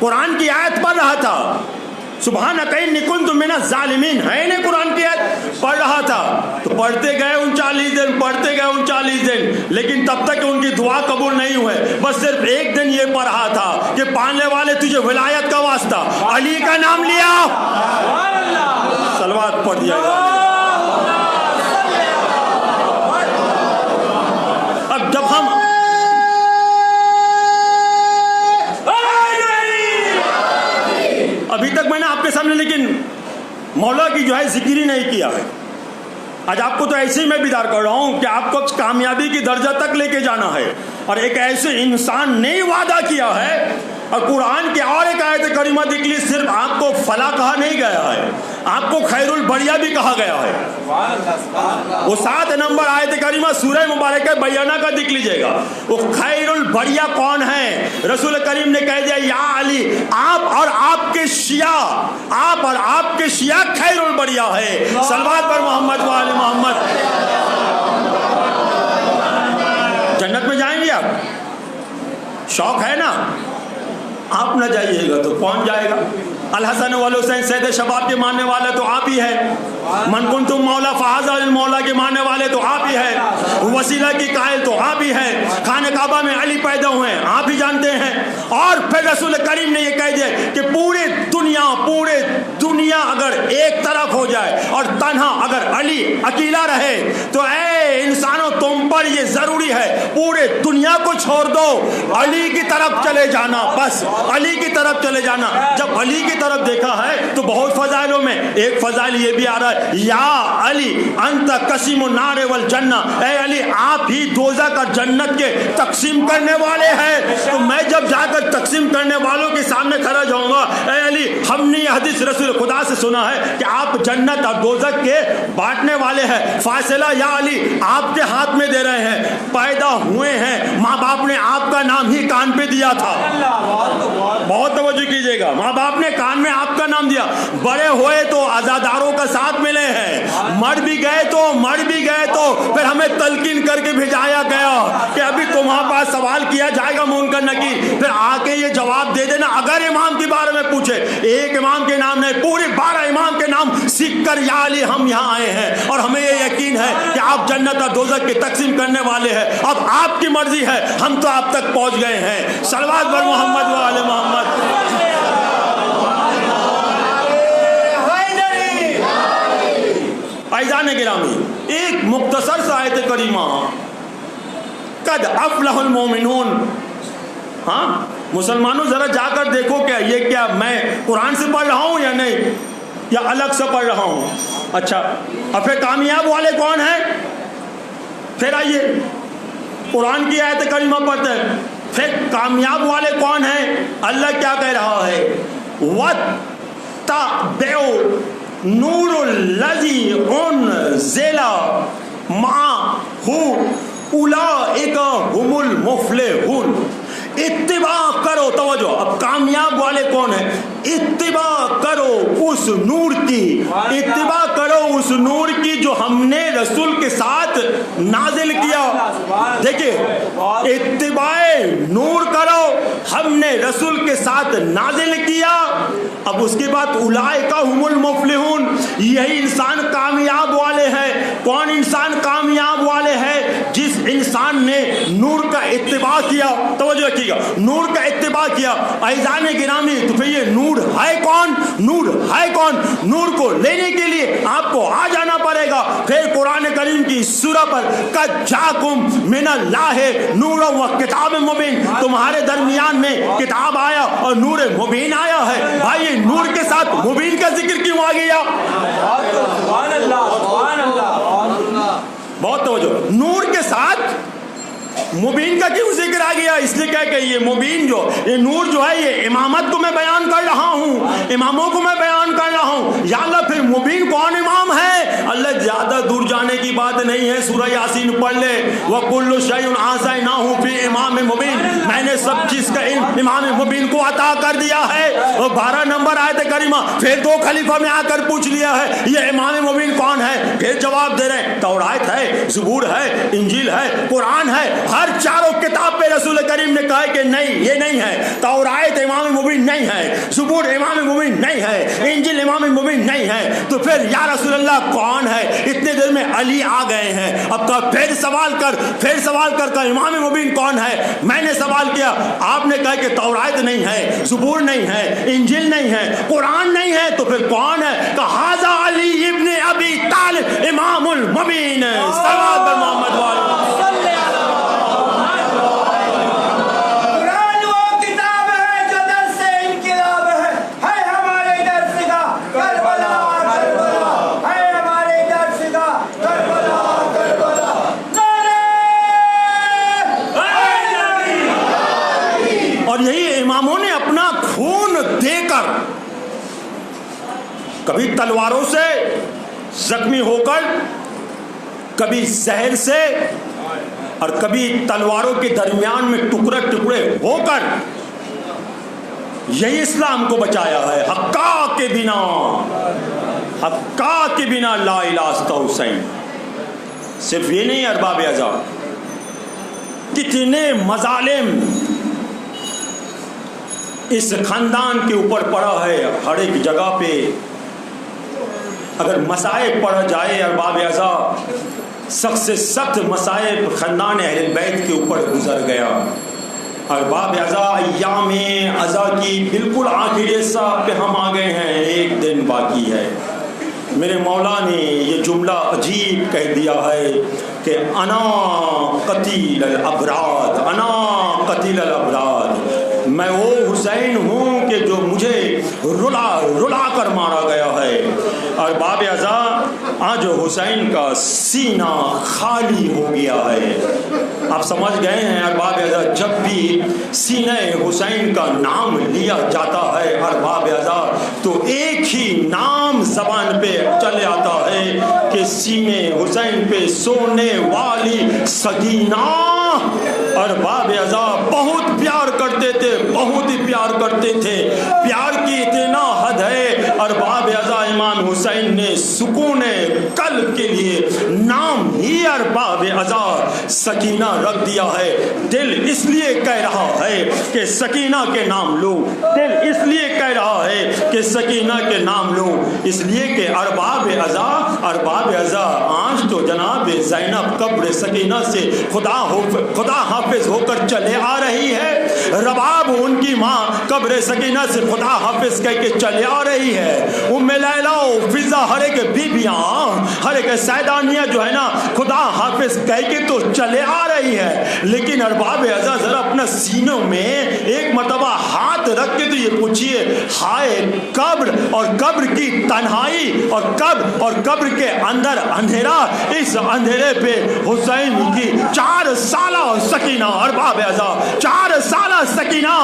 قرآن کی آیت پڑھ رہا تھا, سبحانک انی کنت من الظالمین ہے نے قرآن کی آیت پڑھ رہا تھا. تو پڑھتے گئے 39 دن, پڑھتے گئے 39 دن, لیکن تب تک ان کی دعا قبول نہیں ہوئے. بس صرف ایک دن یہ پڑھ رہا تھا کہ پانے والے تجھے ولایت کا واسطہ, علی کا نام لیا, صلوات پڑھ دیا گیا. اب جب ہم ابھی تک میں نے آپ کے سامنے لیکن مولا کی جو ہے ذکر ہی نہیں کیا ہے. آج آپ کو تو ایسے ہی میں بیدار کر رہا ہوں کہ آپ کو کامیابی کی درجہ تک لے کے جانا ہے, اور ایک ایسے انسان نے وعدہ کیا ہے, اور قرآن کی اور ایک آیت کریمہ نکلی, صرف آپ کو فلاح کہا نہیں گیا ہے, آپ کو خیر البریہ بھی کہا گیا ہے. وہ 7 نمبر آیت کریمہ سورہ مبارکہ بینہ کا دیکھ لیجئے گا. وہ خیر البریہ کون ہے؟ رسول کریم نے کہہ دیا یا علی, آپ اور آپ کے شیعہ, آپ اور آپ کے شیعہ خیر البریہ ہے. صلوات پر محمد و آل محمد. جنت میں جائیں گے آپ؟ شوق ہے نا؟ آپ نہ جائیے گا تو کون جائے گا؟ الحسن والحسین سید شباب کے ماننے والے تو آپ ہی ہے. من کنتم مولا فہذا المولا کے ماننے والے تو آپ ہی ہے. وسیلہ کی قائل تو آپ ہی ہے. خانہ کعبہ میں علی پیدا ہوئے ہیں, آپ ہی جانتے ہیں. اور پھر رسول کریم نے یہ کہہ دیا کہ پورے دنیا اگر ایک طرف ہو جائے اور تنہا اگر علی اکیلا رہے تو اے انسانوں تم پر یہ ضروری ہے, پورے دنیا کو چھوڑ دو, علی کی طرف چلے جانا, بس علی کی طرف چلے جانا. جب علی کی طرف دیکھا ہے تو بہت فضائلوں میں ایک فضائل یہ بھی آ رہا ہے, یا علی انت قسیم النار والجنہ, اے علی آپ ہی دوزخ اور جنت کے تقسیم کرنے والے ہیں. تو میں جب جا کر تقسیم کرنے والوں کے سامنے کھڑا جاؤں گا, اے علی ہم نے یہ حدیث رسول خدا سے سنا ہے کہ آپ جنت اور دوزخ کے بانٹنے والے ہیں. فیصلہ یا علی آپ کے ہاتھ میں دے رہے ہیں. پیدا ہوئے ہیں, ماں باپ نے آپ کا نام ہی کان پہ دیا تھا. بہت توجہ کیجئے گا, ماں باپ نے کان میں آپ کا نام دیا. بڑے ہوئے تو عزاداروں کا ساتھ ملے ہیں, مر بھی گئے تو پھر ہمیں تلقین کر کے بھیجایا گیا کہ ابھی تمہارے پاس سوال کیا جائے گا منکر نکیر, پھر آ کے یہ جواب دے دینا. اگر امام کے بارے میں پوچھے, ایک امام کے نام نہیں, پورے 12 امام کے نام سیکھ کر یا علی ہم یہاں آئے ہیں, اور ہمیں یہ یقین ہے کہ آپ جنت اور دوزخ کی تقسیم کرنے والے ہیں. اب آپ کی مرضی ہے, ہم تو آپ تک پہنچ گئے ہیں. صلوات بر محمد و آل محمد. عزیزان گرامی, ایک مختصر سا آیت کریمہ, قد افلح المومنون. ہاں مسلمانوں ذرا جا کر دیکھو کہ یہ کیا میں قرآن سے پڑھ رہا ہوں یا نہیں, یا الگ سے پڑھ رہا ہوں. اچھا, اور پھر کامیاب والے کون ہیں؟ پھر آئیے قرآن کی آیت کریمہ پڑھتے ہیں, پھر کامیاب والے کون ہیں؟ اللہ کیا کہہ رہا ہے؟ وَاتَّبِعُوا نور الذی انزل معہ اولئک هم المفلحون. اتباع کرو, توجہ, اب کامیاب والے کون ہیں؟ اتباع کرو اس نور کی, اتباع کرو اس نور کی جو ہم نے رسول کے ساتھ نازل کیا. دیکھیں, اتباع نور کرو, ہم نے رسول کے ساتھ نازل کیا. اب اس کے بعد اولئک هم المفلحون, یہی انسان کامیاب والے ہیں. کون انسان کامیاب والے ہیں؟ جس انسان نے نور کا اتباع کیا. توجہ رکھیے گا, نور کا اتباع کیا. عزیزان گرامی, تو پھر یہ نور ہے کون؟ نور ہے کون؟ نور کو لینے کے لیے آپ کو آ جانا پڑے گا. پھر قرآن کریم کی سورہ پر قد جاکم من اللہ نور و کتاب مبین, تمہارے درمیان میں کتاب آیا اور نور مبین آیا ہے. بھائی یہ نور کے ساتھ مبین کا ذکر کیوں آ گیا؟ سبحان اللہ, سبحان اللہ, بہت توجہ. نور کے ساتھ مبین کا کیوں ذکر آ گیا؟ اس لیے کہ یہ مبین جو, یہ نور جو ہے, یہ امامت کو میں بیان کر رہا ہوں, اماموں کو میں بیان کر رہا ہوں. یا اللہ پھر مبین کون امام ہے؟ اللہ زیادہ دور جانے کی بات نہیں ہے, سورہ یاسین پڑھ لے. وَكُلُّ شَيْءٍ أَحْصَيْنَاهُ فِي إِمَامٍ مُبِينٍ, میں نے سب چیز کا علم امام مبین کو عطا کر دیا ہے. اور 12 نمبر آیت کریمہ پھر 2 خلیفہ میں آ کر پوچھ لیا ہے یہ امام مبین کون ہے. پھر جواب دے رہے ہیں, تورات ہے, زبور ہے, انجیل ہے, قرآن ہے, ہر چاروں کتاب پہ رسول کریم نے کہا کہ نہیں یہ نہیں ہے، تورات امام مبین نہیں ہے، زبور امام مبین نہیں ہے، انجیل امام مبین نہیں ہے، تو پھر یا رسول اللہ کون ہے؟ اتنے دیر میں علی آ گئے ہیں، اب کہا پھر سوال کر کہ امام مبین کون ہے؟ میں نے سوال کیا، آپ نے کہا کہ تورات نہیں ہے، زبور نہیں ہے، انجیل نہیں ہے، قرآن نہیں ہے، تو پھر کون ہے؟ کہ ھذا علی ابن ابی طالب امام المبین، صلوات بر محمد وآلہ۔ قرآن وہ کتاب ہے جو درس انقلاب ہے ہمارے درس کا کربلا کربلا، ہے ہمارے درس کا کربلا کربلا، اور یہی اماموں نے اپنا خون دے کر، کبھی تلواروں سے زخمی ہو کر، کبھی زہر سے، اور کبھی تلواروں کے درمیان میں ٹکڑے ٹکڑے ہو کر، یہی اسلام کو بچایا ہے۔ حقا کے بنا لا الہ الا حسین۔ صرف یہ نہیں ارباب اعضاء، کتنے مظالم اس خاندان کے اوپر پڑا ہے، ہر ایک جگہ پہ اگر مصائب پڑ جائے ارباب اعضاء، سخت سے سخت مصائب خاندان اہل بیت کے اوپر گزر گیا۔ ارباب اعضاء ایام عزا کی بالکل آخری حصہ پہ ہم آ گئے ہیں، ایک دن باقی ہے۔ میرے مولا نے یہ جملہ عجیب کہہ دیا ہے کہ انا قتیل الابراد، انا قتیل الابراد، میں وہ حسین ہوں کہ جو مجھے رلا کر مارا گیا ہے۔ ارباب اعضاء آج حسین کا سینہ خالی ہو گیا ہے۔ آپ سمجھ گئے ہیں ارباب اعضاء، جب بھی سینہ حسین کا نام لیا جاتا ہے ارباب اعضاء، تو ایک ہی نام زبان پہ چلے آتا ہے کہ سینے حسین پہ سونے والی سکینہ۔ ارباب اعضاء بہت پیار کرتے تھے، بہت ہی پیار کرتے تھے، پیار کی اتنا حد ہے ارباب اعضاء امام حسین نے سکون قلب کے لیے نام ہی ارباب اعضاء سکینہ رکھ دیا ہے۔ دل اس لیے کہہ رہا ہے کہ سکینہ کے نام لو، دل اس لیے کہہ رہا ہے کہ سکینہ کے نام لو، اس لیے کہ ارباب اعضاء آج تو جناب زینب قبر سکینہ سے خدا حافظ ہو کر چلے آ رہی ہے، رباب ان کی ماں قبر سکینہ سے خدا حافظ کہہ کے چلے آ رہی ہے، ام لیلا و فضا ہر ایک بیبیاں، ہر ایک سیدانیہ جو ہے نا خدا حافظ کہہ کے تو چلے آ رہی ہے۔ لیکن ارباب اعضاء ذرا اپنا سینوں میں ایک مرتبہ ہاتھ رکھ کے تو یہ پوچھئے، ہائے قبر اور قبر کی تنہائی اور قبر کے اندر اندھیرا، اس اندھیرے پہ حسین کی 4 سالہ سکینہ، ارباب اعضاء 4 سالہ سکینہ،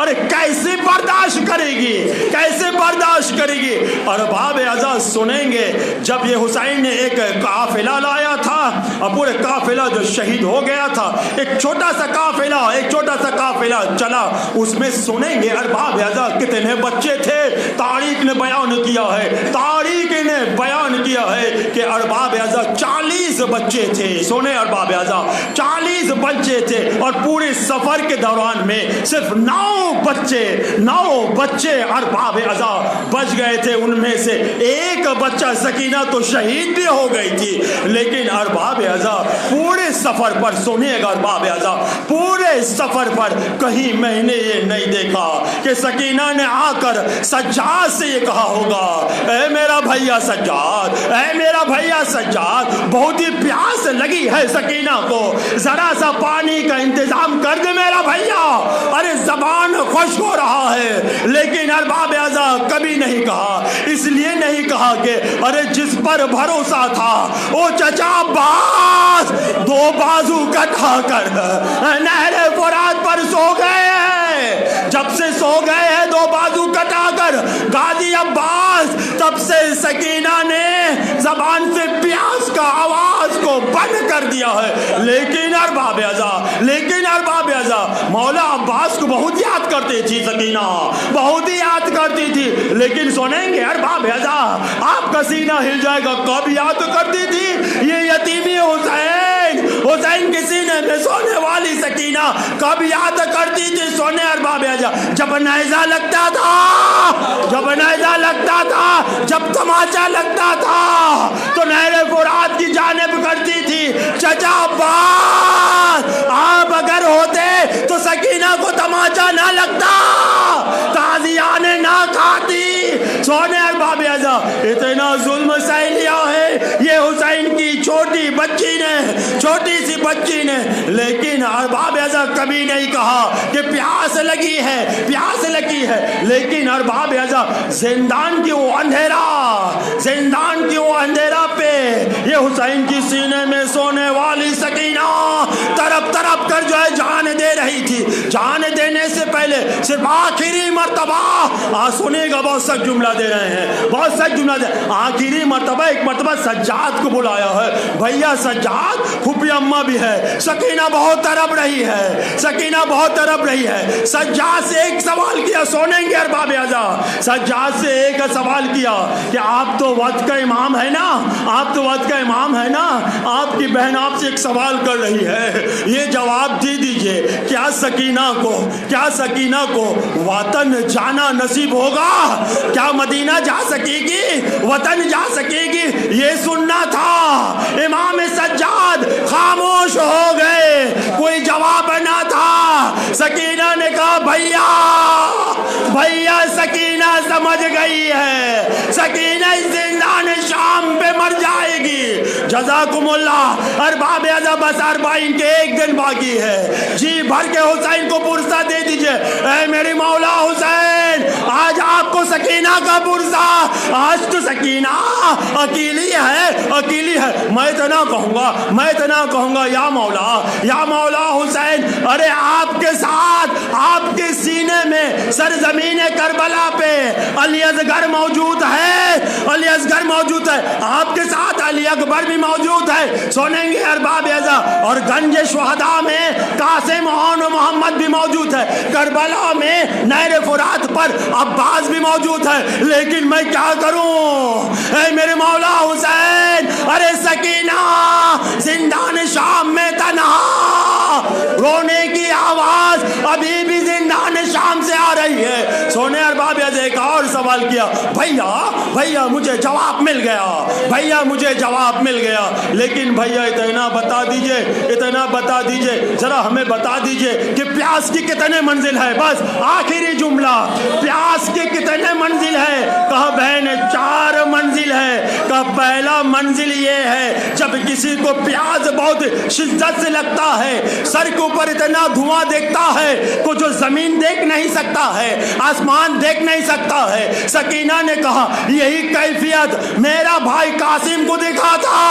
ارے کیسے برداشت کرے گی، کیسے برداشت کرے گی؟ ارباب اعضاء سنیں گے جب یہ حسین نے ایک قافلہ لایا تھا اور پورے قافلہ جو شہید ہو گیا تھا، ایک چھوٹا سا قافلہ چلا، اس میں سنیں گے ارباب اعضاء کتنے بچے تھے۔ تاریخ نے بیان کیا ہے کہ ارباب اعضاء 40 بچے تھے، سونے ارباب اعضاء 40 بچے تھے، اور پورے سفر کے دوران میں صرف 9 بچے ارباب اعضاء بچ گئے تھے، ان میں سے ایک بچہ سکینہ تو شہید بھی ہو گئی تھی۔ لیکن ارباب اعضاء پورے سفر پر، سنیے گا ارباب اعضاء، پورے سفر پر کہیں میں نے یہ نہیں دیکھا کہ سکینہ نے آ کر سجاد سے یہ کہا ہوگا، اے میرا بھیا سجاد، بہت ہی پیاس لگی ہے سکینہ کو، ذرا سا پانی کا انتظام کر دے میرا بھیا، ارے زبان خشک ہو رہا ہے۔ لیکن ارباب اعضاء کبھی نہیں کہا، اس لیے نہیں کہا کہ ارے جس پر بھروسہ تھا وہ چچا عباس 2 بازو کٹا کر نہر فرات پر سو گئے ہیں، جب سے سو گئے ہیں 2 بازو کٹا کر غازی عباس، تب سے سکینہ نے زبان سے پیاس کا آواز کو بند کر دیا ہے۔ لیکن ارباب اعضاء مولا عباس کو بہت یاد کرتی تھی سکینہ، بہت ہی یاد کرتی تھی۔ لیکن سنیں گے ارباب اعضاء، آپ کا سینہ ہل جائے گا، کب یاد کرتی تھی؟ یہ یتیمی حسین کے سینے میں سونے والی سکینہ کب یاد کرتی تھی سونے ارباب اعظم؟ جب نیزہ لگتا تھا، جب نیزہ لگتا تھا، جب تماچا لگتا تھا تو نہر فرات کی جانب کرتی تھی چچا عباس آپ اگر ہوتے تو سکینہ کو تماچا نہ لگتا، تازیانے نہ کھاتی۔ سونے ارباب اعظم اتنا ظلم سہ لیا ہے یہ حسین کی چھوٹی بچی نے، چھوٹی سی بچی نے، لیکن ارباب اعظم کبھی نہیں کہا کہ پیاس لگی ہے، پیاس لگی ہے۔ لیکن ارباب اعظم زندان کی وہ اندھیرا، زندان کی وہ اندھیرا پہ یہ حسین کی سینے میں سونے والی سکینہ تڑپ تڑپ کر جو ہے جان دے رہی تھی۔ جان دینے سے پہلے صرف آخری مرتبہ سنے گا، بہت سخت جملہ دے رہے ہیں، بہت سخت جملہ دے، آخری مرتبہ ایک مرتبہ سجاد کو بلایا ہے، بھیا سجاد، پھوپھی اماں بھی ہے، سکینہ بہت تڑپ رہی ہے، سکینہ بہت تڑپ رہی ہے۔ سجاد سے ایک سوال کیا، سونے کے ارباب اعظم سجاد سے ایک سوال کیا کہ آپ تو وقت کا امام ہے نا، آپ تو وقت کا امام ہے نا، آپ کی بہن آپ سے ایک سوال کر رہی ہے، یہ جواب دے دیجئے، کیا سکینہ کو وطن جانا نصیب ہوگا؟ کیا مدینہ جا سکے گی؟ وطن جا سکے گی؟ یہ سننا تھا۔ امام سجاد خاموش ہو گئے، کوئی جواب نہ تھا۔ سکینہ نے کہا بھیا سکینہ سمجھ گئی ہے، سکینہ اس زندان شام پہ مر جائے گی۔ جزاکم اللہ۔ ارباب اعظم بس اربعین کے ایک دن باقی ہے، جی بھر کے حسین کو پرسہ دے دیجئے۔ اے میری مولا حسین، آج آپ کو سکینہ کا پرسہ، آج تو سکینہ اکیلی ہے، اکیلی ہے۔ میں اتنا کہوں گا یا مولا حسین، ارے آپ کے ساتھ آپ کے سینے میں سرزمین کربلا پہ علی اصغر موجود ہے، علی اصغر موجود ہے، آپ کے ساتھ علی اکبر بھی موجود ہے، سنیں گے ارباب اعظم، اور گنج شہداء میں قاسم اور محمد بھی موجود ہے، کربلا میں نہر فرات پر عباس بھی موجود ہے، لیکن میں کیا کروں اے میرے مولا حسین؟ ارے سکینہ زندان شام میں تنہا، رونے کی آواز ابھی بھی زندان شام سے آ رہی ہے۔ سونے ارباب اعظم ایک اور سوال کیا، بھیا مجھے جواب مل گیا، لیکن بھیا اتنا بتا دیجئے ذرا ہمیں بتا دیجئے کہ پیاس کی کتنے منزل ہے؟ بس آخری جملہ، پیاس کی کتنے منزل ہے؟ کہا بہن 4 منزل ہے۔ کہا پہلا منزل یہ ہے جب کسی کو پیاس بہت شدت سے لگتا ہے، سر کے اوپر اتنا دھواں دیکھتا ہے کو جو زمین دیکھ نہیں سکتا ہے، آسمان دیکھ نہیں سکتا ہے۔ سکینہ نے کہا یہی کیفیت میرا بھائی قاسم کو دکھا تھا۔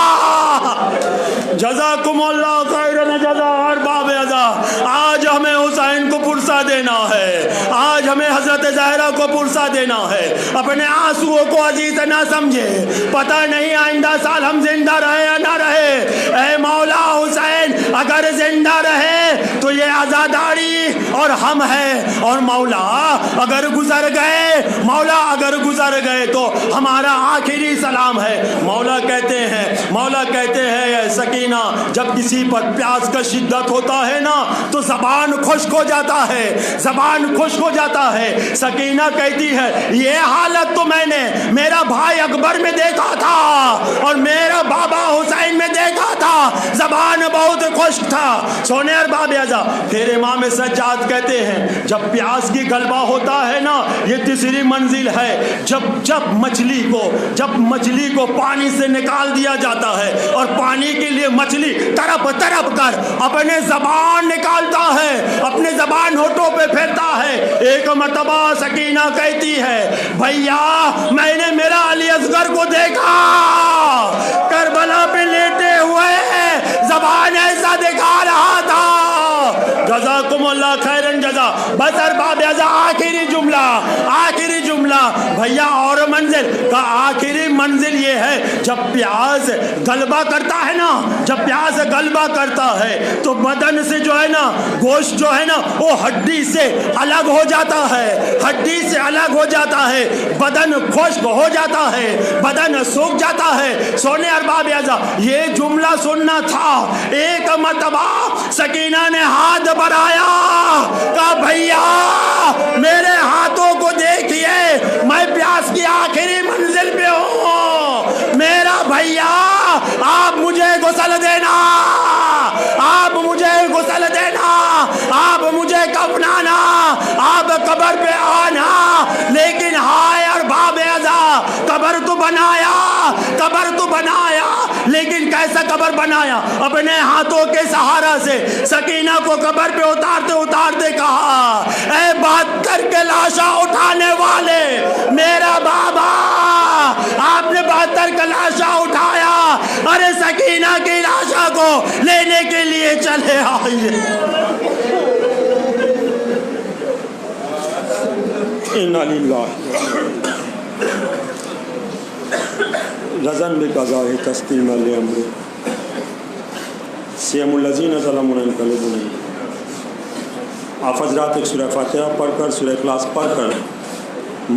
جزاکم اللہ خیرن جزا ارباب اعظم، آج ہمیں حسین کو پرسہ دینا ہے، آج ہمیں حضرت زہرا کو پرسہ دینا ہے۔ اپنے آنسوؤں کو عزیز نہ سمجھے، پتہ نہیں آئندہ سال ہم زندہ رہے یا نہ رہے۔ اے مولا حسین اگر زندہ رہے تو یہ عزاداری اور ہم ہے، اور مولا اگر گزر گئے تو ہمارا آخری سلام ہے۔ مولا کہتے ہیں سکینہ جب کسی پر پیاس کا شدت ہوتا ہے نا تو زبان خشک ہو جاتا ہے، سکینہ کہتی ہے یہ حالت تو میں نے میرا بھائی اکبر میں دیکھا تھا اور میرا بابا حسین میں دیکھا تھا، زبان بہت خشک تھا۔ سونے ارباب اعظم پھر امام سجاد کہتے ہیں جب پیاس کی غلبہ ہوتا ہے نا یہ تیسری منزل ہے، جب مچھلی کو پانی سے نکال دیا جاتا ہے اور پانی کے لیے مچھلی تڑپ کر اپنے زبان نکالتا ہے، اپنے زبان ہونٹوں پہ پھیرتا ہے۔ ایک مرتبہ سکینہ کہتی ہے بھیا میں نے میرا علی اصغر کو دیکھا کربلا پہ لیٹے ہوئے، زبان ایسا دکھا رہا تھا۔ جزاکم اللہ خیرن جزا۔ بس ارباب اعظم آخری جملہ بھیا اور منزل کا آخری منزل یہ ہے جب پیاس غلبہ کرتا ہے نا، جب پیاس غلبہ کرتا ہے تو بدن سے جو ہے نا گوشت جو ہے نا وہ ہڈی سے الگ ہو جاتا ہے، ہڈی سے الگ ہو جاتا ہے، بدن خشک ہو جاتا ہے، بدن سوکھ جاتا ہے۔ سونے ارباب اعزاز یہ جملہ سننا تھا۔ ایک مرتبہ سکینہ نے ہاتھ بڑھایا، کہا بھیا میرے ہاتھوں کو دیکھیے، میں پیاس کی آخری منزل پہ ہوں، میرا بھیا آپ مجھے غسل دینا، آپ مجھے غسل دینا، آپ مجھے کفنانا، آپ قبر پہ آنا۔ لیکن ہائے ارباب اعزاز قبر تو بنایا، قبر تو بنایا، لیکن کیسا قبر بنایا؟ اپنے ہاتھوں کے سہارا سے سکینہ کو قبر پہ اتارتے اتارتے کہا، اے 72 کے لاشا اٹھانے والے میرا بابا، آپ نے 72 کا لاشا اٹھایا، ارے سکینہ کی لاشا کو لینے کے لیے چلے آئیے۔ اِنَّا لِلَّهِ رضن بقضاء تسلیم لامر سیم الذین ظلموا ينقلبون۔ آپ حضرات ایک سورہ فاتحہ پڑھ کر، سورہ اخلاص پڑھ کر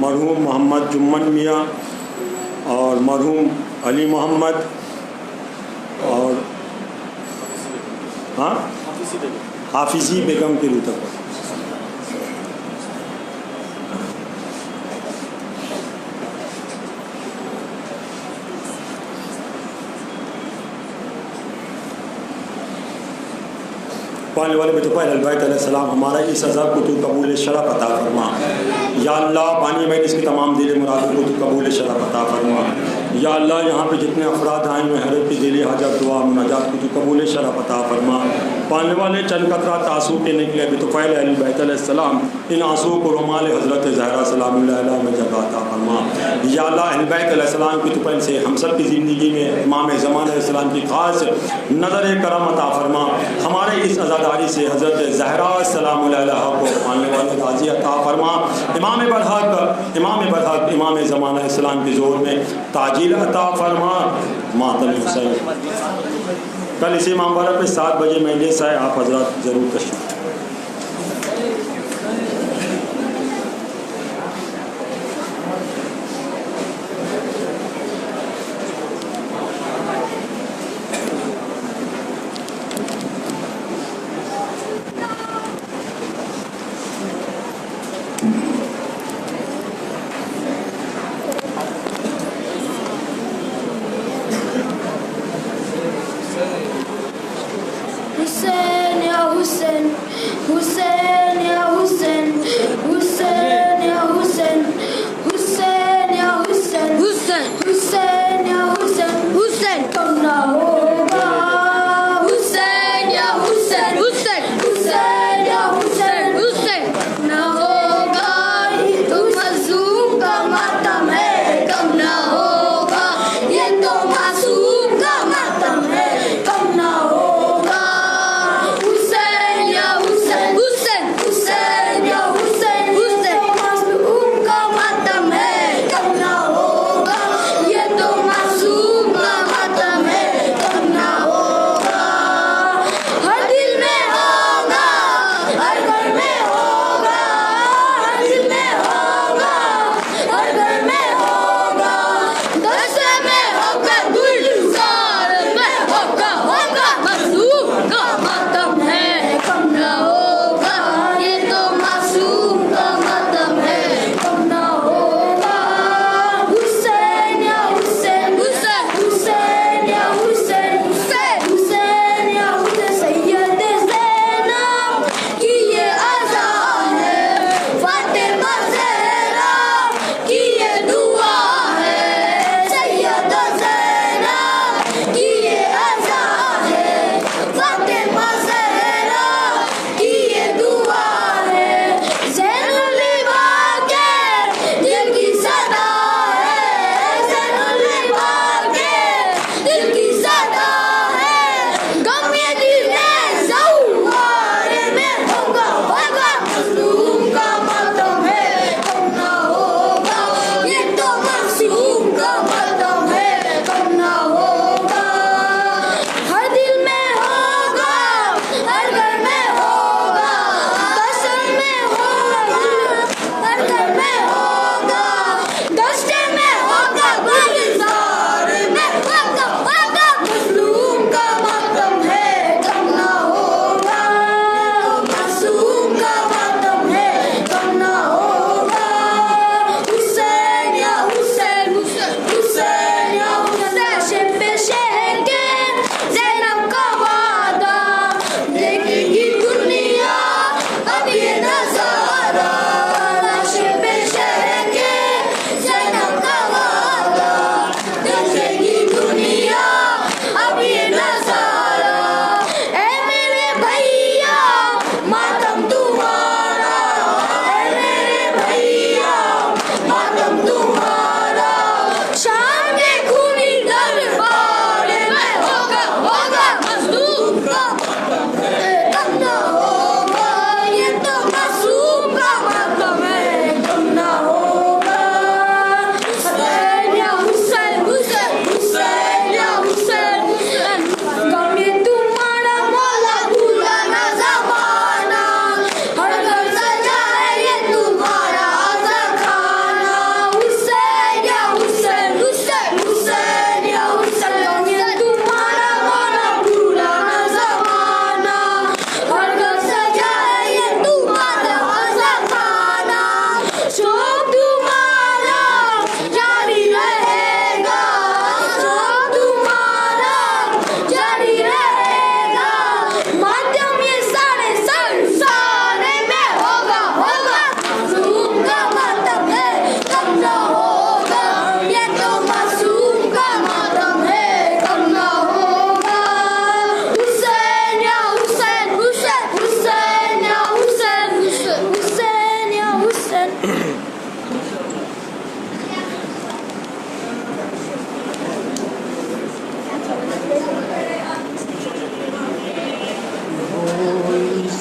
مرحوم محمد جمن میاں اور مرحوم علی محمد اور حافظی بیگم کی روح تک۔ پانے والے بطفیل البیت علیہ السلام ہمارا اس عذاب کو تو قبول شرف عطا فرما۔ یا اللہ بانی بہن اس کی تمام دل مرادوں کو تو قبول شرف عطا فرما۔ یا اللہ یہاں پہ جتنے افراد آئے ہوئے ہر ایک کی دلی حاجت دعا مناجات کو تو قبول شرف عطا فرما۔ پانے والے چند قطرات آنسو کے نکلے بطفیل البیت علیہ السلام، ان آنسو کو رومال حضرت زہرا سلام اللہ علیہ میں جگہ عطا فرما۔ یا اللہ اہل بیت علیہ السلام کی طفیل سے ہم سب کی زندگی میں امام زمان علیہ السلام کی خاص نظر کرم عطا فرما۔ ہمارے اس عزاداری سے حضرت زہرا سلام اللہ علیہ کو پانے والے راضی عطا فرما۔ امام برحق امام زمان علیہ السلام کی زور میں تاجیل عطا فرما۔ ماتم حسین کل اسی امام بارہ پہ 7 بجے مجلس ہے، آپ حضرات ضرور تشریف۔ حسین یا حسین، حسین یا حسین، حسین یا حسین، حسین یا حسین، حسین حسین یا حسین، حسین کم نہ ہوگا، حسین یا حسین، حسین حسین یا حسین، حسین نہ ہوگا، تو مظلوم کا ماتم ہے، کم نہ ہوگا، یہ تو معصوم کا ماتم ہے، کم نہ ہوگا، حسین یا حسین، حسین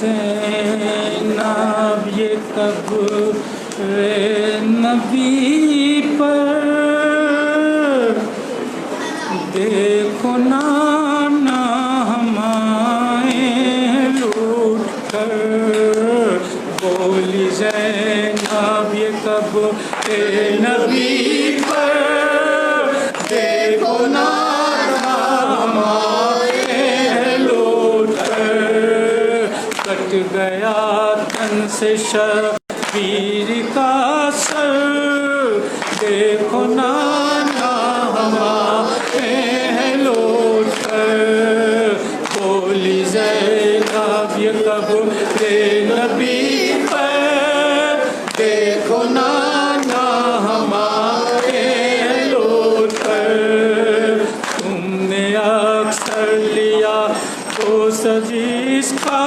زینب یہ کب نبی پر دیکھو نانا ہمارے لوٹ کر بولی زینب یہ کب نبی پر دیکھو نانا ہمارے لوٹ کر کٹ گیا تن سے شبیر کا سر دیکھو نانا ہمارے لوٹ کر بولی زینب یہ کب نبی پر دیکھو نانا ہمارے لوٹ کر تم نے اکثر لیا تو سجیس کا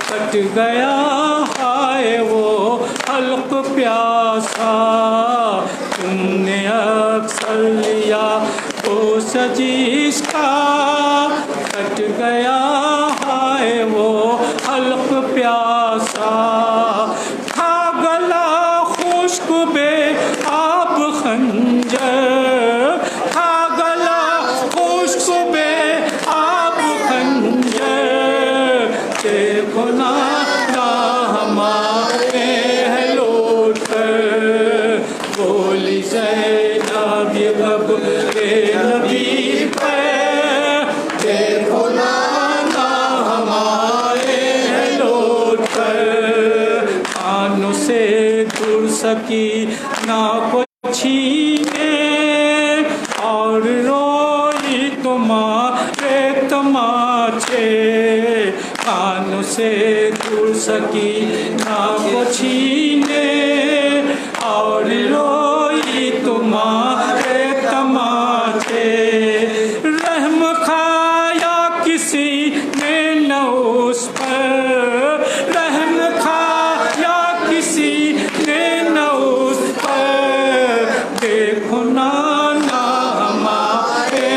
کٹ گیا ہائے وہ حلق پیاسا تم نے اکثر لیا تو سجیس کا کٹ گیا ہائے وہ حلق پیاسا کھا گلا خشک بے آب خنجر کھا گلا خشک بے آب خنجر دیکھو نانا ہمارے لوٹ کر بولی زینب یہ کب نبی پر دیکھو نانا ہمارے لوٹ کر کانوں سے دور سکی نہ کو چھینے اور روئی تمہارے تماچے کانوں سے دور سکی نہ کو چھینے اور روئی تمہارے تماچے رحم کھایا کسی نے نہ اس پر رحم کھایا کسی نے نہ اس پر دیکھو نانا ہمارے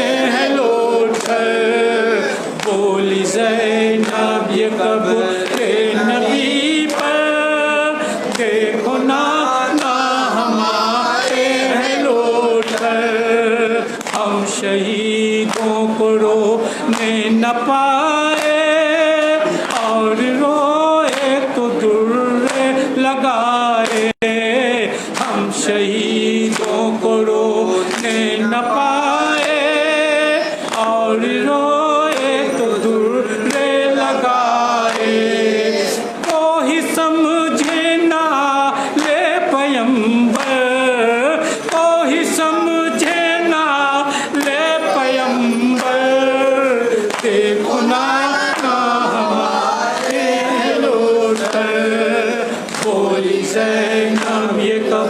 لوٹ کر بولی زینب یہ کب نبی پر دیکھو نانا ہمارے لوٹ کر ہم شہیدوں کو رونے نہ پائے اور روئے تو درے لگائے ہم شہیدوں کو رونے نہ پائے اور روئے تو درے لگائے کوئی سمجھے نہ لے پیمبر کوئی سمجھے نہ لے پیمبر دیکھو نانا ہمارے لوٹ کر بولی زینب یہ کب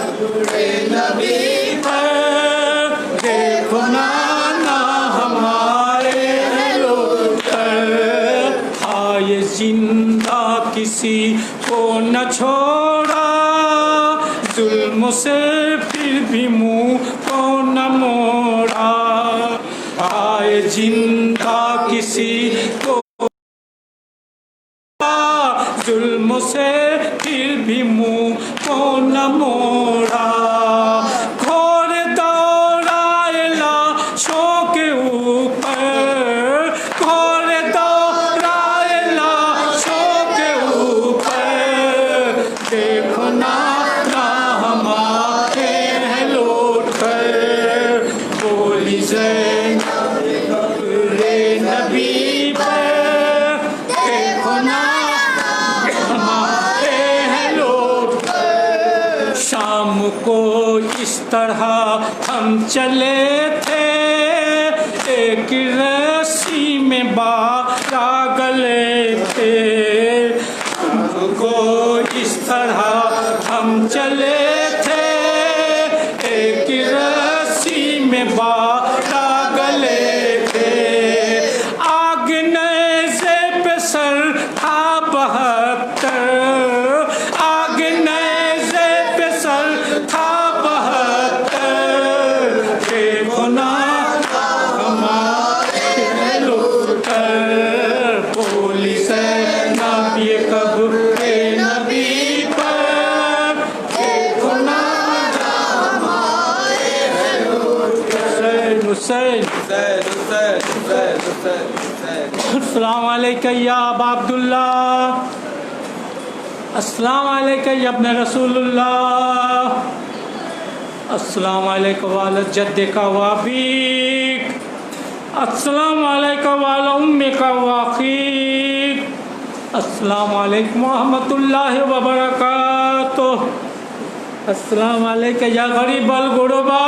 نبی پر دیکھو نانا ہمارے لوٹ کر آئے زندہ کسی کو نہ چھوڑا ظلم سے پھر بھی منہ کو نہ موڑا آئے زندہ کسی کو ظلم سے پھر بھی منہ کو نہ موڑا گھوڑ دوڑائے لاشوں کے اوپر گھوڑ دوڑائے لاشوں کے اوپر دیکھو نانا ہمارے لوٹ کر بولی زینب نبی پر دیکھو نانا ہمارے لوٹ کر شام کو اس طرح ہم چلے تھے ایک رسی میں بارہ گلے تھے ہم کو اس طرح ہم چلے تھے ایک رسی میں بارہ گلے تھے آگ نیزے پہ سر تھا 72 آگ نیزے پہ سر تھا 72 دیکھو نا ہمارے لوٹ کر السلام علیکم یا ابا عبداللہ، السلام علیکم یا ابن رسول اللہ، السلام علیکم والا جدک و ابیک، السلام علیکم والا امک و اخیک، السلام علیکم ورحمۃ اللہ وبرکاتہ، السلام علیکم یا غریب الغرباء،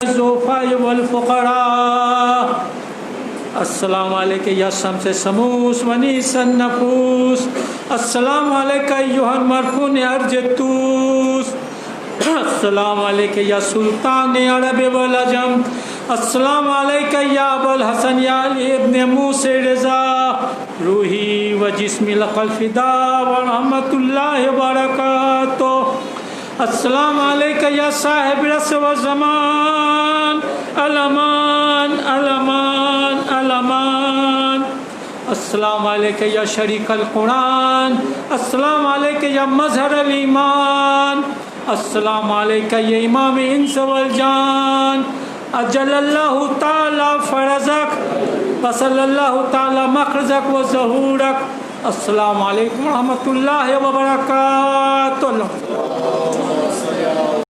الضعفاء والفقراء، السلام علیکم یا شمس شموس ونیس النفوس، السلام علیکم ایھا المرکون ارج الطوس، السلام علیکم یا سلطان عرب والعجم، السلام علیکم یا ابو الحسن یا علی ابن موسی رضا، روحی و جسمی لک الفداء ورحمۃ اللہ وبرکاتہ، السلام علیکم یا صاحب رس و زمان، الامان الامان الامان، السلام علیکم یا شریک القرآن، السلام علیکم یا مظہر الایمان، السلام علیکم یا امام انس والجان، اجل اللہ تعالی فرزک وصلی اللہ تعالی مخرجک و ظہورک، السلام علیکم ورحمۃ اللہ وبرکاتہ۔